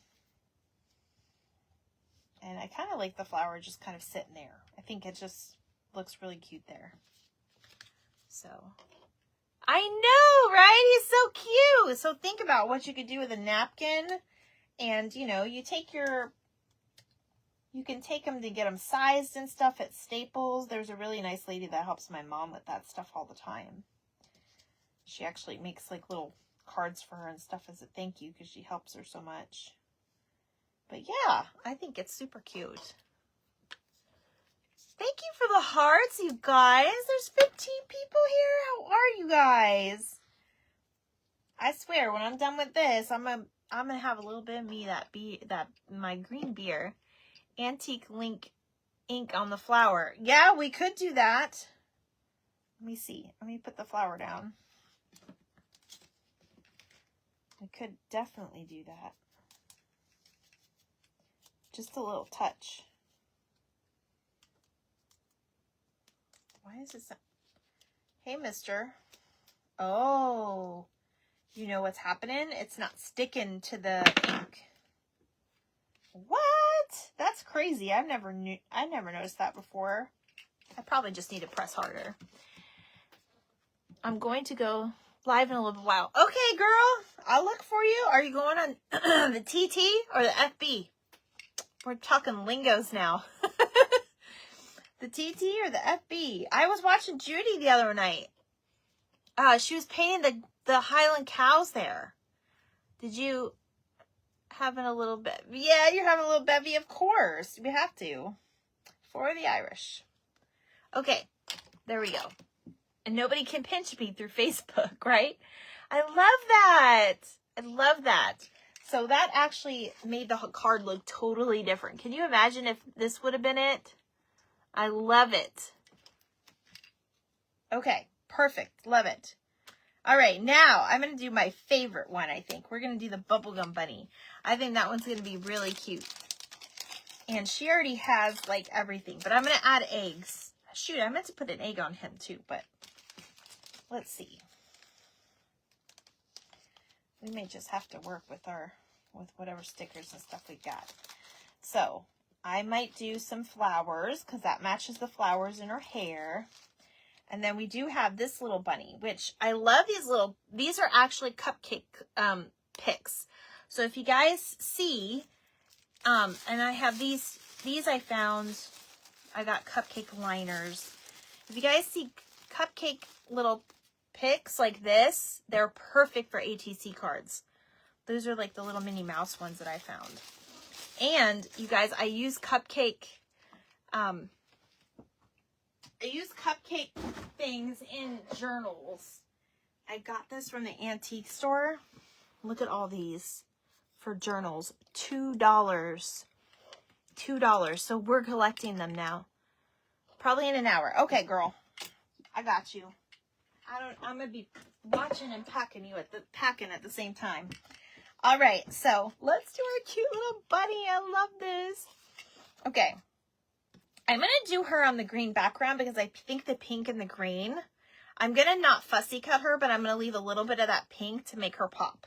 And I kind of like the flower just kind of sitting there. I think it just looks really cute there. So, I know, right? He's so cute. So think about what you could do with a napkin. And, you know, you can take them to get them sized and stuff at Staples. There's a really nice lady that helps my mom with that stuff all the time. She actually makes like little cards for her and stuff as a thank you because she helps her so much. But yeah, I think it's super cute. Thank you for the hearts, you guys. There's 15 people here. How are you guys? I swear, when I'm done with this, I'm gonna have a little bit of me that my green beer, antique link ink on the flower. Yeah, we could do that. Let me see. Let me put the flower down. We could definitely do that. Just a little touch. Why is this? Hey, mister. Oh, you know what's happening? It's not sticking to the ink. What? That's crazy. I never noticed that before. I probably just need to press harder. I'm going to go live in a little while. Okay, girl. I'll look for you. Are you going on the TT or the FB? We're talking lingos now. The TT or the FB? I was watching Judy the other night. She was painting the Highland cows there. Did you having a little bit? Yeah, you're having a little bevy, of course. We have to. For the Irish. Okay, there we go. And nobody can pinch me through Facebook, right? I love that. I love that. So that actually made the card look totally different. Can you imagine if this would have been it? I love it. Okay, perfect. Love it. All right, now I'm going to do my favorite one, I think. We're going to do the bubblegum bunny. I think that one's going to be really cute. And she already has, like, everything. But I'm going to add eggs. Shoot, I meant to put an egg on him, too. But let's see. We may just have to work with whatever stickers and stuff we got. So I might do some flowers because that matches the flowers in her hair. And then we do have this little bunny, which I love these are actually cupcake picks. So if you guys see, and I have these I found, I got cupcake liners. If you guys see cupcake little picks like this, they're perfect for ATC cards. Those are like the little Minnie Mouse ones that I found. And you guys, I use cupcake things in journals. I got this from the antique store. Look at all these for journals. $2. $2. So we're collecting them now. Probably in an hour. Okay, girl. I got you. I'm gonna be watching and packing at the same time. All right, so let's do our cute little bunny. I love this. Okay. I'm going to do her on the green background because I think the pink and the green, I'm going to not fussy cut her, but I'm going to leave a little bit of that pink to make her pop.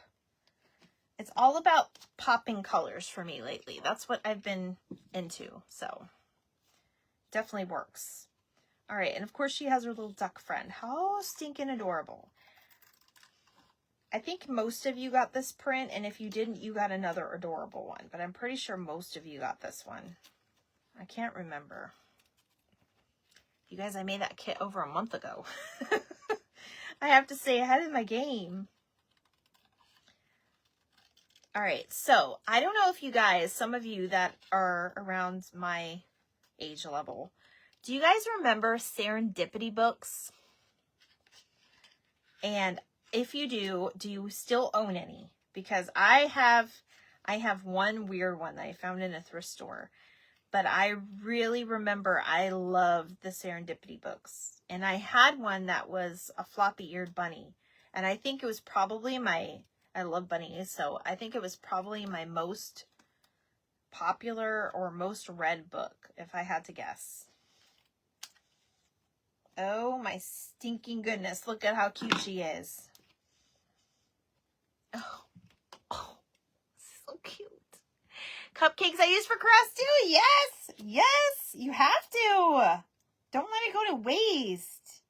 It's all about popping colors for me lately. That's what I've been into, so definitely works. All right, and of course she has her little duck friend. How stinking adorable. I think most of you got this print, and if you didn't, you got another adorable one, but I'm pretty sure most of you got this one. I can't remember. You guys, I made that kit over a month ago. I have to stay ahead of my game. All right, so I don't know if you guys, some of you that are around my age level, do you guys remember serendipity books? And if you do you still own any? Because I have one weird one that I found in a thrift store. But I really remember I loved the serendipity books. And I had one that was a floppy-eared bunny. And I think it was probably I love bunnies, so I think it was probably my most popular or most read book, if I had to guess. Oh my stinking goodness, look at how cute she is. Oh, Cupcakes I use for crafts too. Yes. Yes. You have to. Don't let it go to waste.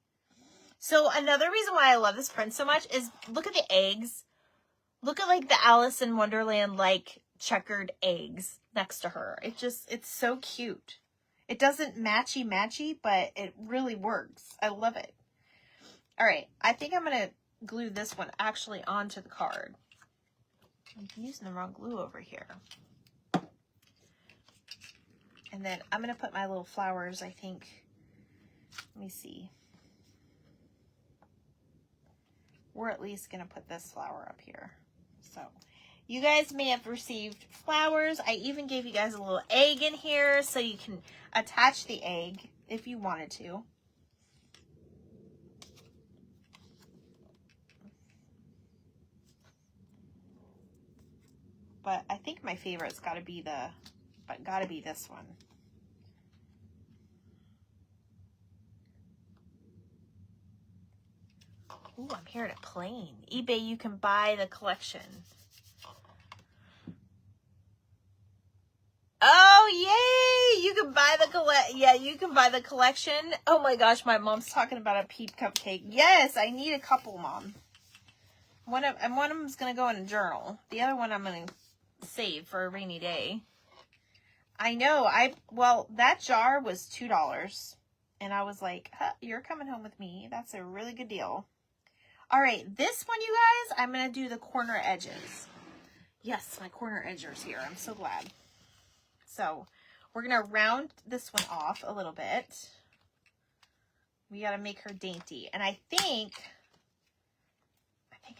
So another reason why I love this print so much is look at the eggs. Look at like the Alice in Wonderland like checkered eggs next to her. It's so cute. It doesn't matchy, but it really works. I love it. All right, I think I'm going to glue this one actually onto the card. I'm using the wrong glue over here. And then I'm going to put my little flowers, I think. Let me see. We're at least going to put this flower up here. So you guys may have received flowers. I even gave you guys a little egg in here so you can attach the egg if you wanted to. But I think my favorite's got to be this one. Ooh, I'm hearing it playing. eBay, you can buy the collection. Oh, yay! You can buy the you can buy the collection. Oh my gosh, my mom's talking about a peep cupcake. Yes, I need a couple, Mom. One of them's gonna go in a journal. The other one I'm gonna save for a rainy day. I know. Well, that jar was $2, and I was like, huh, you're coming home with me. That's a really good deal. All right, this one, you guys, I'm gonna do the corner edges. Yes, my corner edgers here. I'm so glad. So we're going to round this one off a little bit. We got to make her dainty. And I think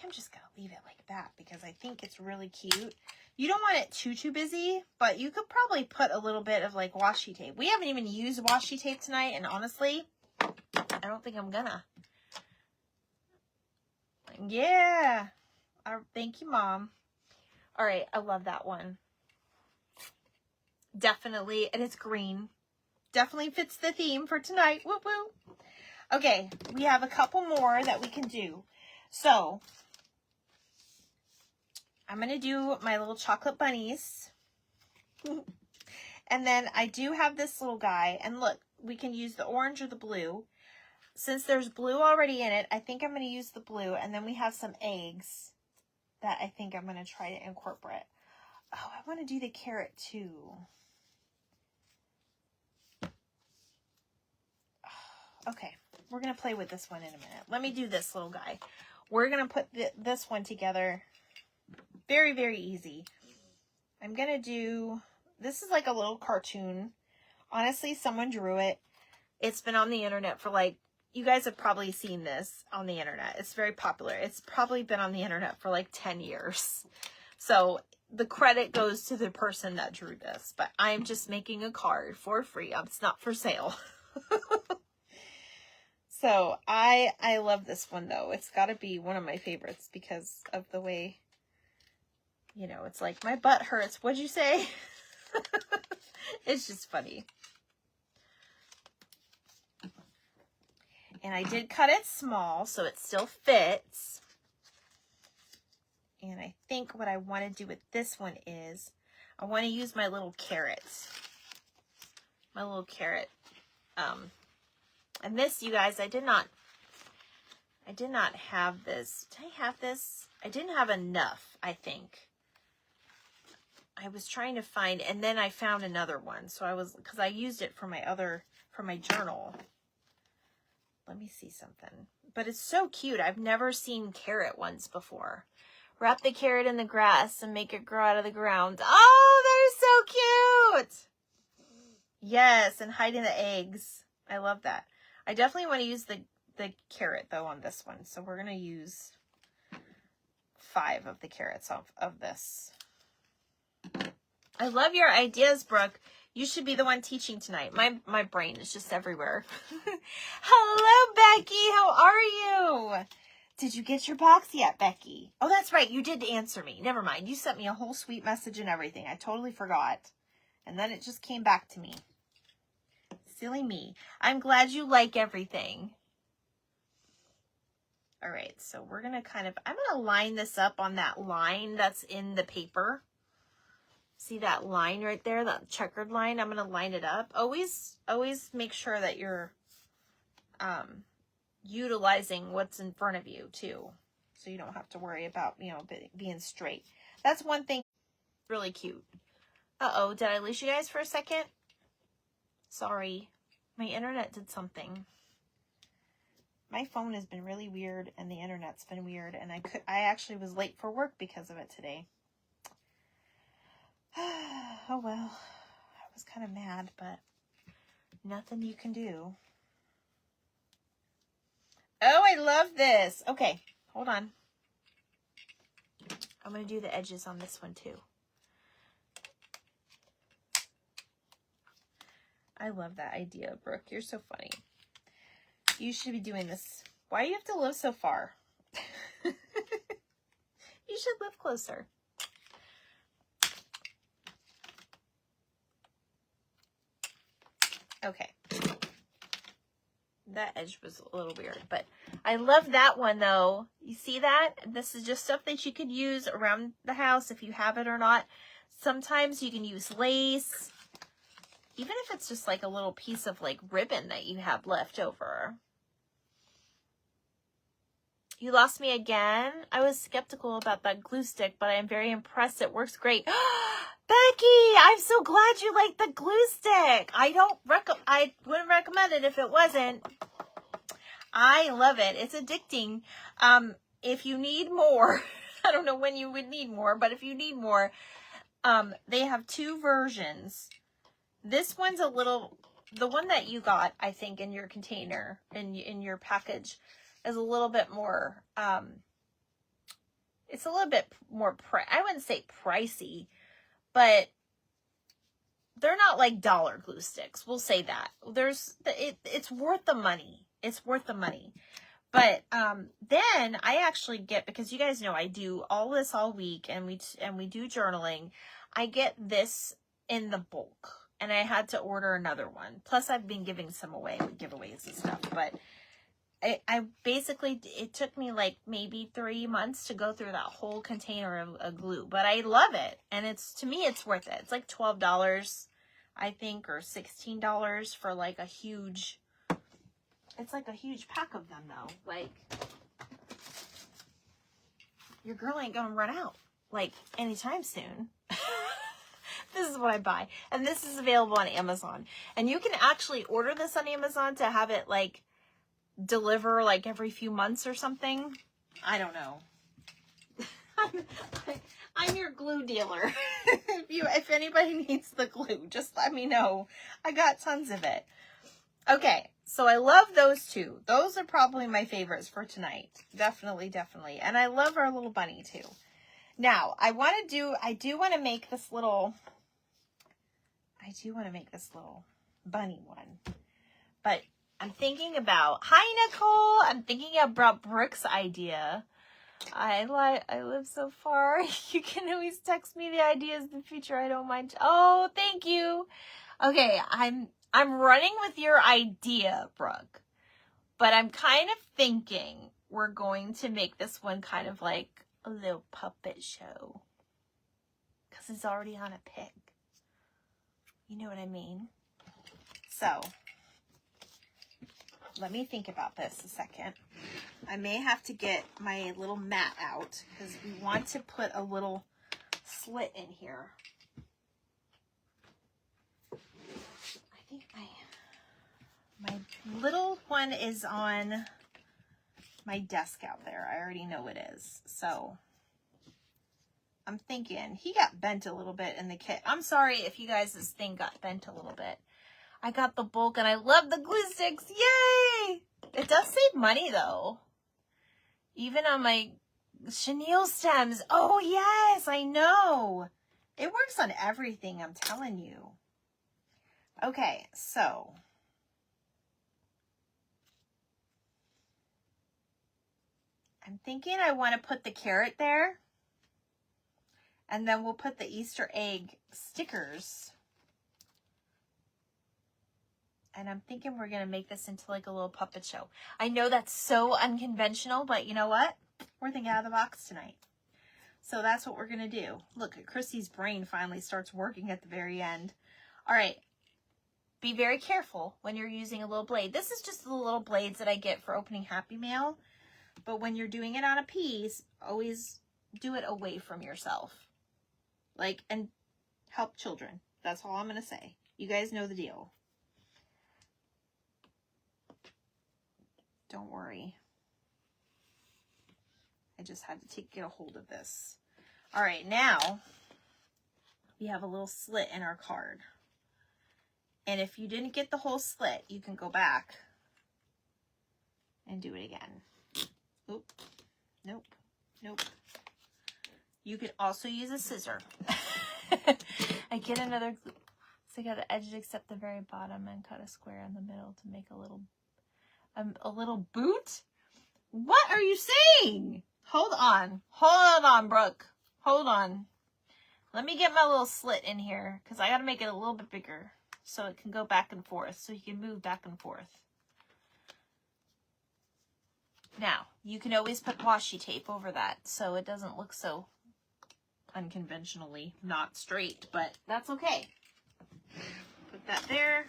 I'm just going to leave it like that because I think it's really cute. You don't want it too busy, but you could probably put a little bit of like washi tape. We haven't even used washi tape tonight. And honestly, I don't think I'm gonna. Yeah. Thank you, Mom. All right. I love that one. Definitely, and it's green. Definitely fits the theme for tonight. Woo woo. Okay, we have a couple more that we can do. So, I'm going to do my little chocolate bunnies. And then I do have this little guy. And look, we can use the orange or the blue. Since there's blue already in it, I think I'm going to use the blue. And then we have some eggs that I think I'm going to try to incorporate. Oh, I want to do the carrot too. Okay, we're going to play with this one in a minute. Let me do this little guy. We're going to put this one together. Very, very easy. I'm going to do, this is like a little cartoon. Honestly, someone drew it. It's been on the internet for like, you guys have probably seen this on the internet. It's very popular. It's probably been on the internet for like 10 years. So the credit goes to the person that drew this. But I'm just making a card for free. It's not for sale. So I love this one though. It's got to be one of my favorites because of the way, you know, it's like my butt hurts. What'd you say? It's just funny. And I did cut it small so it still fits. And I think what I want to do with this one is I want to use my little carrots. My little carrot. And this, you guys, I did not have this. Did I have this? I didn't have enough, I think. I was trying to find, and then I found another one. So because I used it for my journal. Let me see something. But it's so cute. I've never seen carrot ones before. Wrap the carrot in the grass and make it grow out of the ground. Oh, that is so cute. Yes, and hide in the eggs. I love that. I definitely want to use the carrot, though, on this one. So we're going to use 5 of the carrots of this. I love your ideas, Brooke. You should be the one teaching tonight. My brain is just everywhere. Hello, Becky. How are you? Did you get your box yet, Becky? Oh, that's right. You did answer me. Never mind. You sent me a whole sweet message and everything. I totally forgot. And then it just came back to me. Silly me. I'm glad you like everything. All right, so we're going to I'm going to line this up on that line that's in the paper. See that line right there, that checkered line? I'm going to line it up. Always make sure that you're utilizing what's in front of you too. So you don't have to worry about, you know, being straight. That's one thing. Really cute. Uh-oh, did I lose you guys for a second? Sorry. My internet did something. My phone has been really weird and the internet's been weird, and I actually was late for work because of it today. Oh well. I was kind of mad, but nothing you can do. Oh, I love this. Okay, hold on. I'm going to do the edges on this one too. I love that idea, Brooke. You're so funny. You should be doing this. Why do you have to live so far? You should live closer. Okay. That edge was a little weird, but I love that one though. You see that? This is just stuff that you could use around the house if you have it or not. Sometimes you can use lace, even if it's just like a little piece of like ribbon that you have left over. You lost me again. I was skeptical about that glue stick, but I am very impressed. It works great. Becky, I'm so glad you like the glue stick. I wouldn't recommend it if it wasn't. I love it. It's addicting. If you need more, I don't know when you would need more, but if you need more, they have two versions. This one's a little, the one that you got, I think, in your container, in your package, is a little bit more, it's a little bit more, I wouldn't say pricey, but they're not like dollar glue sticks. We'll say that. It's worth the money. It's worth the money. But then I actually get, because you guys know I do all this all week, and we do journaling. I get this in the bulk, and I had to order another one. Plus I've been giving some away with giveaways and stuff, but I basically, it took me like maybe 3 months to go through that whole container of glue, but I love it. And to me, it's worth it. It's like $12, I think, or $16 for like a huge, it's like a huge pack of them though. Like, your girl ain't gonna run out like anytime soon. This is what I buy. And this is available on Amazon. And you can actually order this on Amazon to have it like deliver like every few months or something. I don't know. I'm your glue dealer. If anybody needs the glue, just let me know. I got tons of it. Okay, so I love those two. Those are probably my favorites for tonight. Definitely, definitely. And I love our little bunny too. Now, I do want to make this little bunny one. But I'm thinking about, hi Nicole, I'm thinking about Brooke's idea. I live so far. You can always text me the ideas in the future. I don't mind. Oh, thank you. Okay, I'm running with your idea, Brooke. But I'm kind of thinking we're going to make this one kind of like a little puppet show. Because it's already on a pig. You know what I mean? So, let me think about this a second. I may have to get my little mat out because we want to put a little slit in here. I think my little one is on my desk out there. I already know it is. So I'm thinking he got bent a little bit in the kit. I'm sorry if you guys' this thing got bent a little bit. I got the bulk and I love the glue sticks. Yay! It does save money though. Even on my chenille stems. Oh yes, I know. It works on everything, I'm telling you. Okay, so. I'm thinking I want to put the carrot there. And then we'll put the Easter egg stickers. And I'm thinking we're going to make this into like a little puppet show. I know that's so unconventional, but you know what? We're thinking out of the box tonight. So that's what we're going to do. Look, Chrissy's brain finally starts working at the very end. All right. Be very careful when you're using a little blade. This is just the little blades that I get for opening Happy Mail. But when you're doing it on a piece, always do it away from yourself. Like, and help children. That's all I'm going to say. You guys know the deal. Don't worry. I just had to get a hold of this. All right, now we have a little slit in our card. And if you didn't get the whole slit, you can go back and do it again. Oop. Nope. Nope. You could also use a scissor. I get another glue. So I got to edge it except the very bottom and cut a square in the middle to make a little boot. What are you saying? Hold on, Brooke. Hold on. Let me get my little slit in here because I got to make it a little bit bigger so it can go back and forth, so you can move back and forth. Now, you can always put washi tape over that so it doesn't look so unconventionally not straight, but that's okay. Put that there.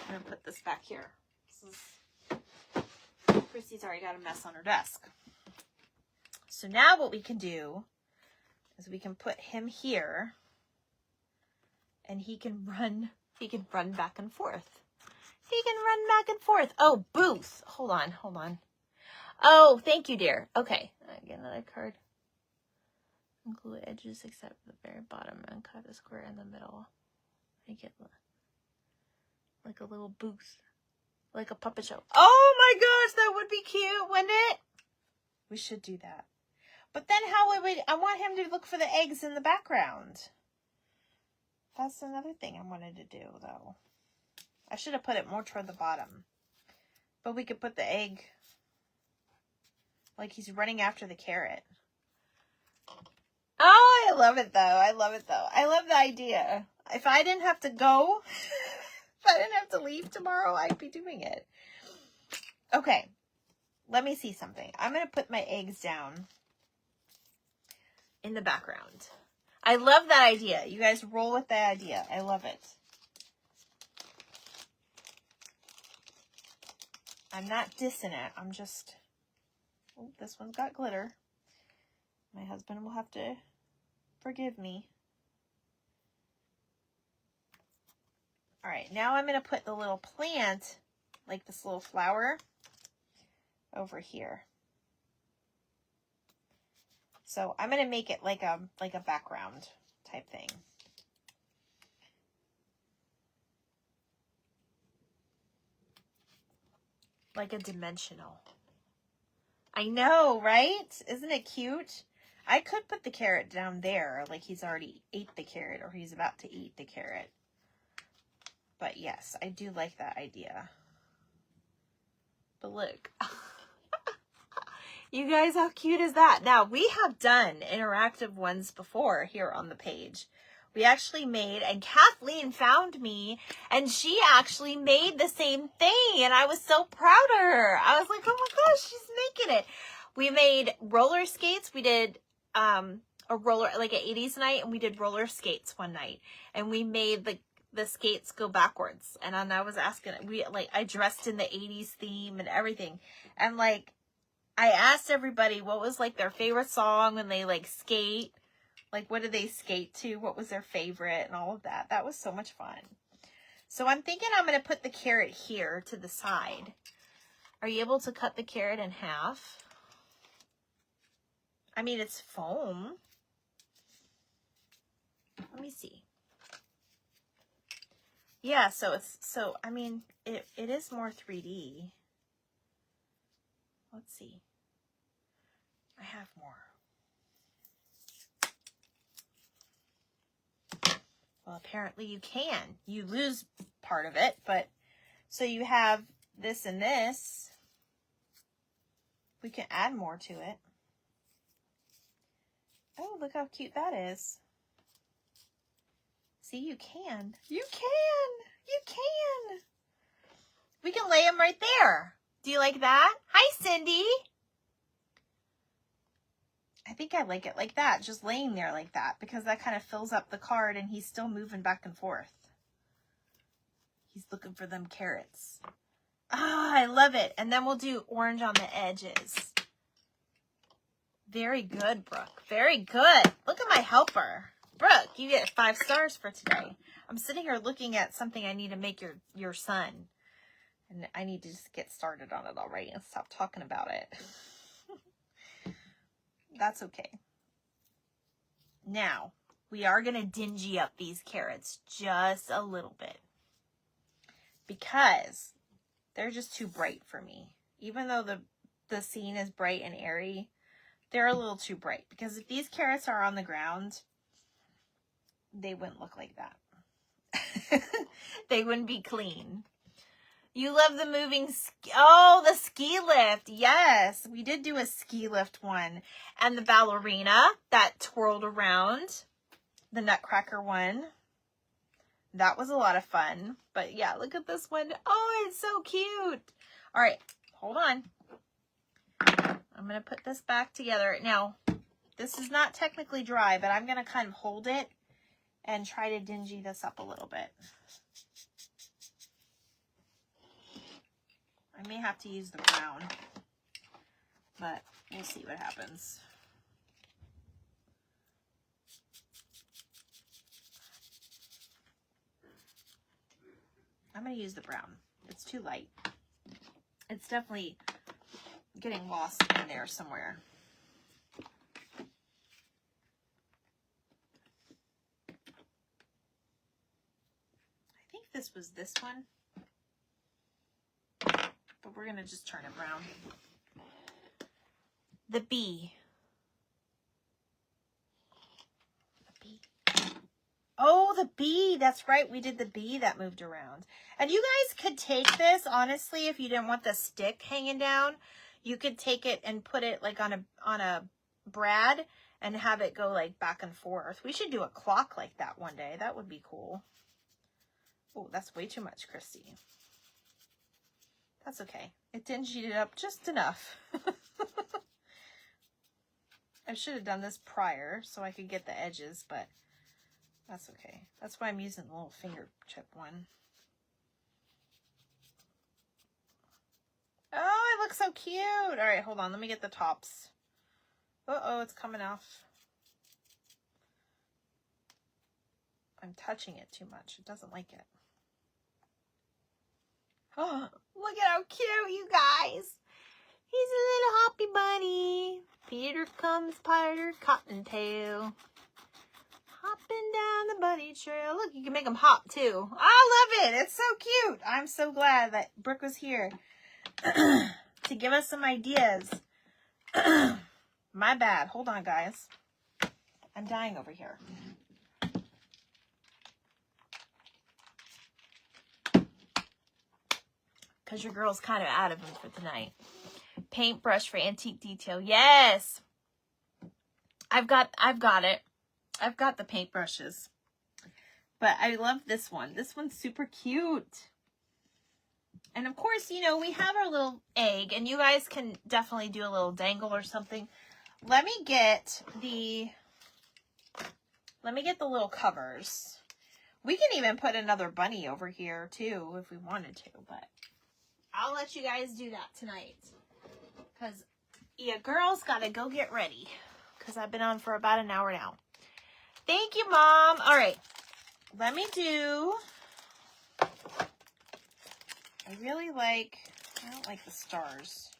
I'm going to put this back here. Christy's already got a mess on her desk. So now what we can do is we can put him here and he can run back and forth. He can run back and forth. Oh, Booth. Hold on. Oh, thank you, dear. Okay. I get another card. Glue edges except the very bottom and cut a square in the middle. Make it like a little booth. Like a puppet show. Oh my gosh, that would be cute, wouldn't it? We should do that. But then how would we, I want him to look for the eggs in the background. That's another thing I wanted to do, though. I should have put it more toward the bottom. But we could put the egg like he's running after the carrot. Oh, I love it, though. I love the idea. If I didn't have to go, if I didn't have to leave tomorrow, I'd be doing it. Okay. Let me see something. I'm going to put my eggs down in the background. I love that idea. You guys roll with that idea. I love it. I'm not dissing it. I'm just... Oh, this one's got glitter. My husband will have to forgive me. All right, now I'm going to put the little plant, like this little flower, over here. So I'm going to make it like a background type thing. Like a dimensional. I know, right? Isn't it cute? I could put the carrot down there, like he's already ate the carrot or he's about to eat the carrot. But yes, I do like that idea. But look. You guys, how cute is that? Now, we have done interactive ones before here on the page. We actually made, and Kathleen found me, and she actually made the same thing, and I was so proud of her. I was like, oh my gosh, she's making it. We made roller skates. We did a roller, like an 80s night, and we did roller skates one night, and we made the skates go backwards. And I was asking, I dressed in the 80s theme and everything, and like, I asked everybody what was like their favorite song when they like skate. Like, what did they skate to? What was their favorite and all of that? That was so much fun. So I'm thinking I'm going to put the carrot here to the side. Are you able to cut the carrot in half? I mean, it's foam. Let me see. Yeah, I mean, it is more 3D. Let's see. I have more. Well, apparently you can. You lose part of it, but so you have this and this. We can add more to it. Oh, look how cute that is. See, you can. You can. You can. We can lay them right there. Do you like that? Hi, Cindy. I think I like it like that, just laying there like that, because that kind of fills up the card and he's still moving back and forth. He's looking for them carrots. Ah, I love it. And then we'll do orange on the edges. Very good, Brooke. Very good. Look at my helper. Brooke, you get 5 stars for today. I'm sitting here looking at something I need to make your son. And I need to just get started on it already and stop talking about it. That's okay. Now, we are going to dingy up these carrots just a little bit. Because they're just too bright for me. Even though the scene is bright and airy, they're a little too bright. Because if these carrots are on the ground, they wouldn't look like that. They wouldn't be clean. You love the moving the ski lift. Yes, we did do a ski lift one. And the ballerina that twirled around. The Nutcracker one. That was a lot of fun. But yeah, look at this one. Oh, it's so cute. All right, hold on. I'm going to put this back together. Now, this is not technically dry, but I'm going to kind of hold it and try to dingy this up a little bit. I may have to use the brown, but we'll see what happens. I'm going to use the brown. It's too light. It's definitely getting lost in there somewhere. I think this was this one. But we're going to just turn it brown. The bee. The bee. Oh, the bee. That's right. We did the bee that moved around. And you guys could take this, honestly, if you didn't want the stick hanging down. You could take it and put it like on a brad and have it go like back and forth. We should do a clock like that one day. That would be cool. Oh, that's way too much, Christy. That's okay. It dingied it up just enough. I should have done this prior so I could get the edges, but that's okay. That's why I'm using the little fingertip one. Oh, it looks so cute. All right, hold on. Let me get the tops. Uh-oh, it's coming off. I'm touching it too much. It doesn't like it. Oh, look at how cute, you guys. He's a little hoppy bunny. Peter comes, Peter Cottontail. Hopping down the bunny trail. Look, you can make him hop, too. I love it. It's so cute. I'm so glad that Brooke was here to give us some ideas. My bad. Hold on, guys. I'm dying over here. Because your girl's kind of out of them for tonight. Paintbrush for antique detail. Yes. I've got it. I've got the paintbrushes. But I love this one. This one's super cute. And of course, you know, we have our little egg. And you guys can definitely do a little dangle or something. Let me get the little covers. We can even put another bunny over here too if we wanted to. But I'll let you guys do that tonight. Because your girl's got to go get ready. Because I've been on for about an hour now. Thank you, Mom. All right. Let me do... I don't like the stars.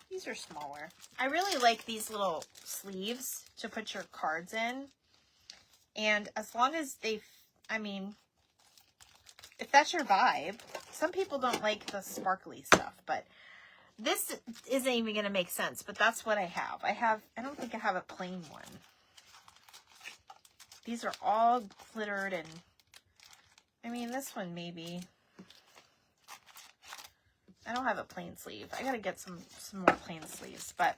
These are smaller. I really like these little sleeves to put your cards in. And as long as they... I mean... if that's your vibe. Some people don't like the sparkly stuff, but this isn't even going to make sense, but that's what I have. I don't think I have a plain one. These are all glittered and, I mean, this one maybe. I don't have a plain sleeve. I got to get some more plain sleeves, but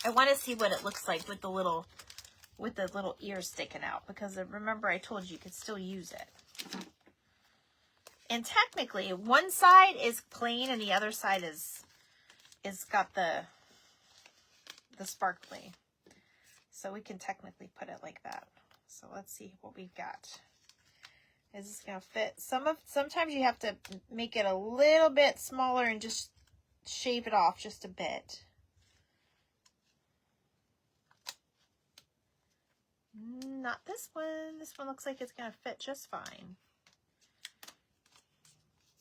I want to see what it looks like with the little ears sticking out, because remember I told you could still use it. And technically, one side is plain and the other side is got the sparkly. So we can technically put it like that. So let's see what we've got. Is this gonna fit? Sometimes you have to make it a little bit smaller and just shave it off just a bit. Not this one. This one looks like it's gonna fit just fine.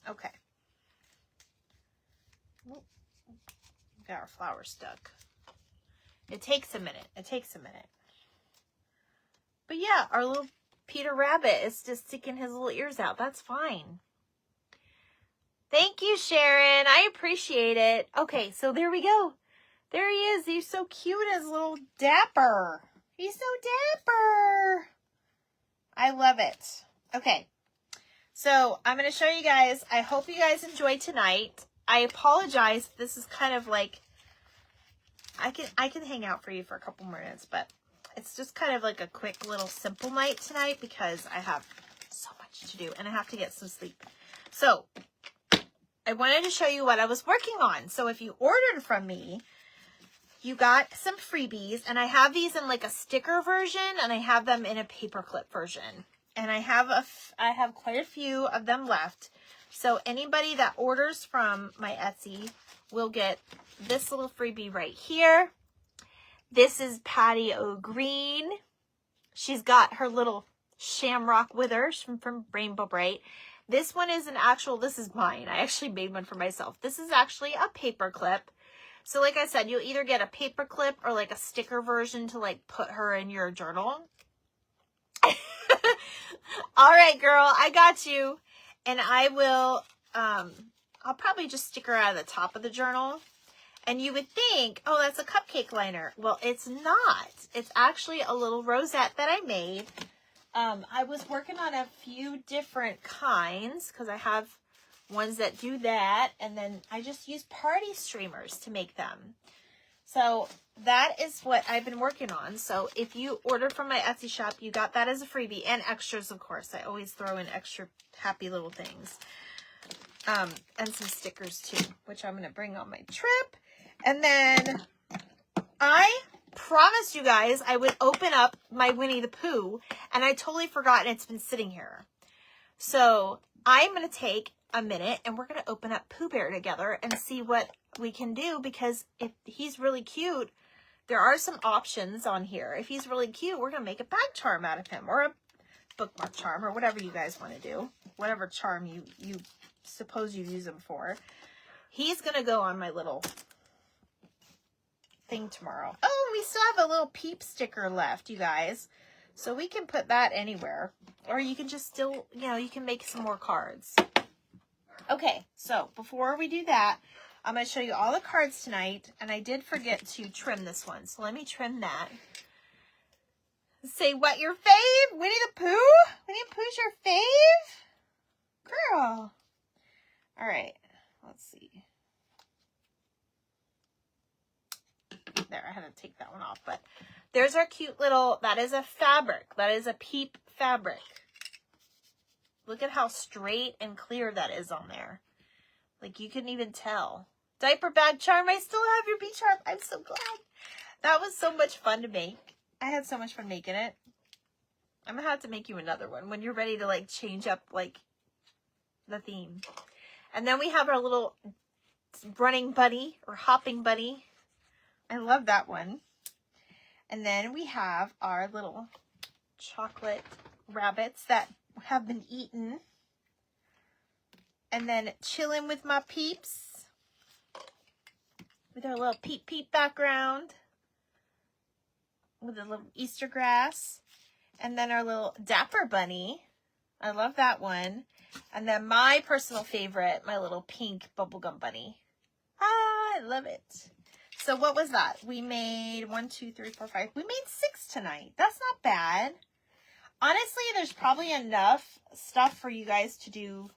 Okay. Got our flower stuck. It takes a minute. It takes a minute. But yeah, our little Peter Rabbit is just sticking his little ears out. That's fine. Thank you, Sharon. I appreciate it. Okay, so there we go. There he is. He's so cute as little Dapper. He's so dapper. I love it. Okay. So I'm going to show you guys. I hope you guys enjoyed tonight. I apologize. This is kind of like, I can hang out for you for a couple more minutes, but it's just kind of like a quick little simple night tonight because I have so much to do and I have to get some sleep. So I wanted to show you what I was working on. So if you ordered from me, you got some freebies, and I have these in like a sticker version and I have them in a paperclip version. And I have quite a few of them left. So anybody that orders from my Etsy will get this little freebie right here. This is Patty O'Green. She's got her little shamrock with her from Rainbow Bright. This one is this is mine. I actually made one for myself. This is actually a paper clip. So like I said, you'll either get a paper clip or like a sticker version to like put her in your journal. All right, girl, I got you. And I will, I'll probably just stick her out of the top of the journal. And you would think, oh, that's a cupcake liner. Well, it's not. It's actually a little rosette that I made. I was working on a few different kinds because I have ones that do that. And then I just use party streamers to make them. So that is what I've been working on. So if you order from my Etsy shop, you got that as a freebie and extras, of course. I always throw in extra happy little things. And some stickers too, which I'm going to bring on my trip. And then I promised you guys I would open up my Winnie the Pooh, and I totally forgot, and it's been sitting here. So I'm going to take a minute and we're going to open up Pooh Bear together and see what we can do, because if he's really cute, there are some options on here. If he's really cute, we're going to make a bag charm out of him, or a bookmark charm, or whatever you guys want to do. Whatever charm you suppose you use him for. He's going to go on my little thing tomorrow. Oh, we still have a little peep sticker left, you guys. So we can put that anywhere. Or you can just still, you can make some more cards. Okay, so before we do that, I'm going to show you all the cards tonight. And I did forget to trim this one. So let me trim that. Say what your fave? Winnie the Pooh? Winnie the Pooh's your fave? Girl. All right, let's see. There, I had to take that one off, but there's our cute little, that is a fabric. That is a peep fabric. Look at how straight and clear that is on there. Like, you couldn't even tell. Diaper bag charm, I still have your bee charm. I'm so glad. That was so much fun to make. I had so much fun making it. I'm gonna have to make you another one when you're ready to like change up like the theme. And then we have our little running bunny or hopping bunny. I love that one. And then we have our little chocolate rabbits that have been eaten. And then chilling with my peeps. With our little peep peep background. With a little Easter grass. And then our little dapper bunny. I love that one. And then my personal favorite, my little pink bubblegum bunny. Ah, I love it. So what was that? We made 1, 2, 3, 4, 5. We made 6 tonight. That's not bad. Honestly, there's probably enough stuff for you guys to do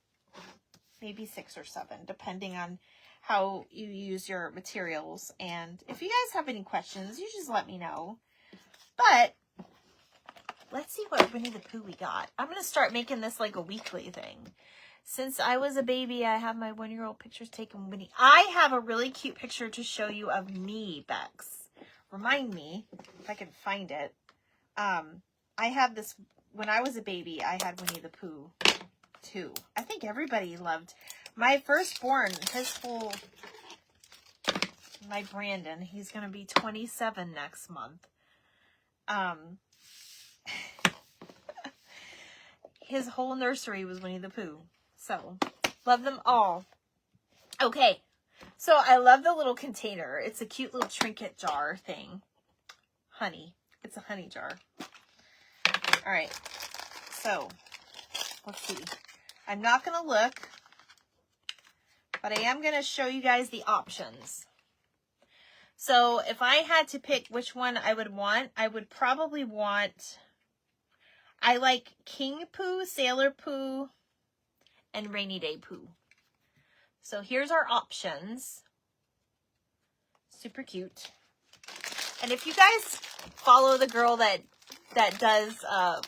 maybe 6 or 7, depending on how you use your materials. And if you guys have any questions, you just let me know. But let's see what Winnie the Pooh we got. I'm going to start making this like a weekly thing. Since I was a baby, I have my 1-year-old pictures taken with me. I have a really cute picture to show you of me, Bex. Remind me if I can find it. I have this, when I was a baby, I had Winnie the Pooh too. I think everybody loved my firstborn, my Brandon, he's going to be 27 next month. His whole nursery was Winnie the Pooh. So, love them all. Okay, so I love the little container. It's a cute little trinket jar thing. Honey. It's a honey jar. All right, so let's see. I'm not going to look, but I am going to show you guys the options. So if I had to pick which one I would want, I would probably want, I like King Pooh, Sailor Pooh, and Rainy Day Pooh. So here's our options. Super cute. And if you guys follow the girl that does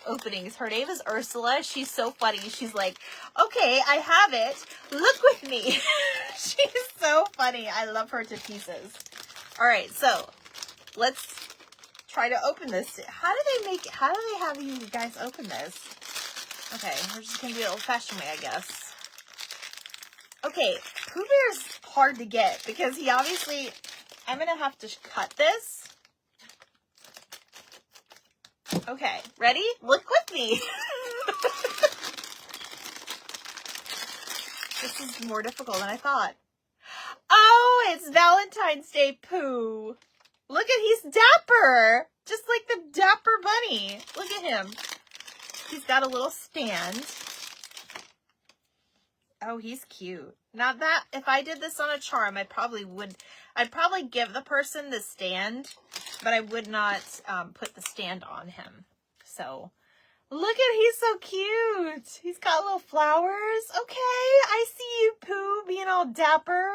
openings, her name is Ursula. She's so funny. She's like, okay, I have it. Look with me. She's so funny. I love her to pieces. All right, so let's try to open this. How do they have you guys open this? Okay, we're just gonna do it old-fashioned way, I guess. Okay, Pooh Bear's hard to get because he obviously, I'm gonna have to cut this. Okay, ready? Look with me. This is more difficult than I thought. Oh, it's Valentine's Day Pooh. Look at, he's dapper. Just like the Dapper Bunny. Look at him. He's got a little stand. Oh, he's cute. Now that, if I did this on a charm, I'd probably give the person the stand, but I would not put the stand on him. So, look at, he's so cute. He's got little flowers. Okay, I see you, Pooh, being all dapper.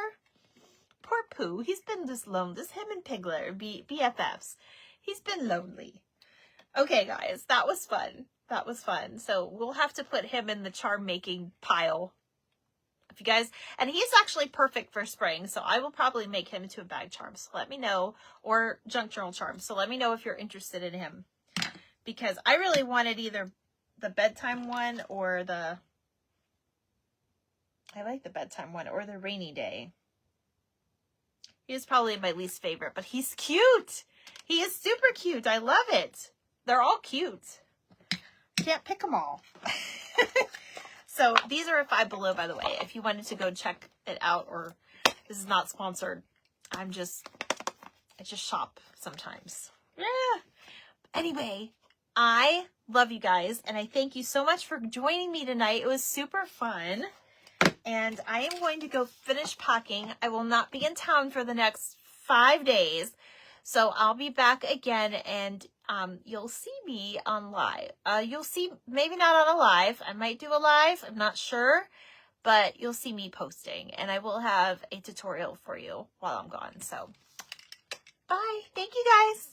Poor Pooh, he's been this lonely. This him and Piglet are BFFs. He's been lonely. Okay, guys, that was fun. That was fun. So we'll have to put him in the charm making pile. If you guys, and he's actually perfect for spring, so I will probably make him into a bag charm. So let me know, or junk journal charm. So let me know if you're interested in him, because I really wanted either the bedtime one or the, I like the bedtime one, or the rainy day. He is probably my least favorite, but he's cute. He is super cute. I love it. They're all cute. Can't pick them all. So these are at Five Below, by the way. If you wanted to go check it out, or this is not sponsored. I just shop sometimes. Yeah. Anyway, I love you guys, and I thank you so much for joining me tonight. It was super fun. And I am going to go finish packing. I will not be in town for the next 5 days. So I'll be back again, and you'll see me on live. You'll see, maybe not on a live. I might do a live. I'm not sure. But you'll see me posting. And I will have a tutorial for you while I'm gone. So, bye. Thank you, guys.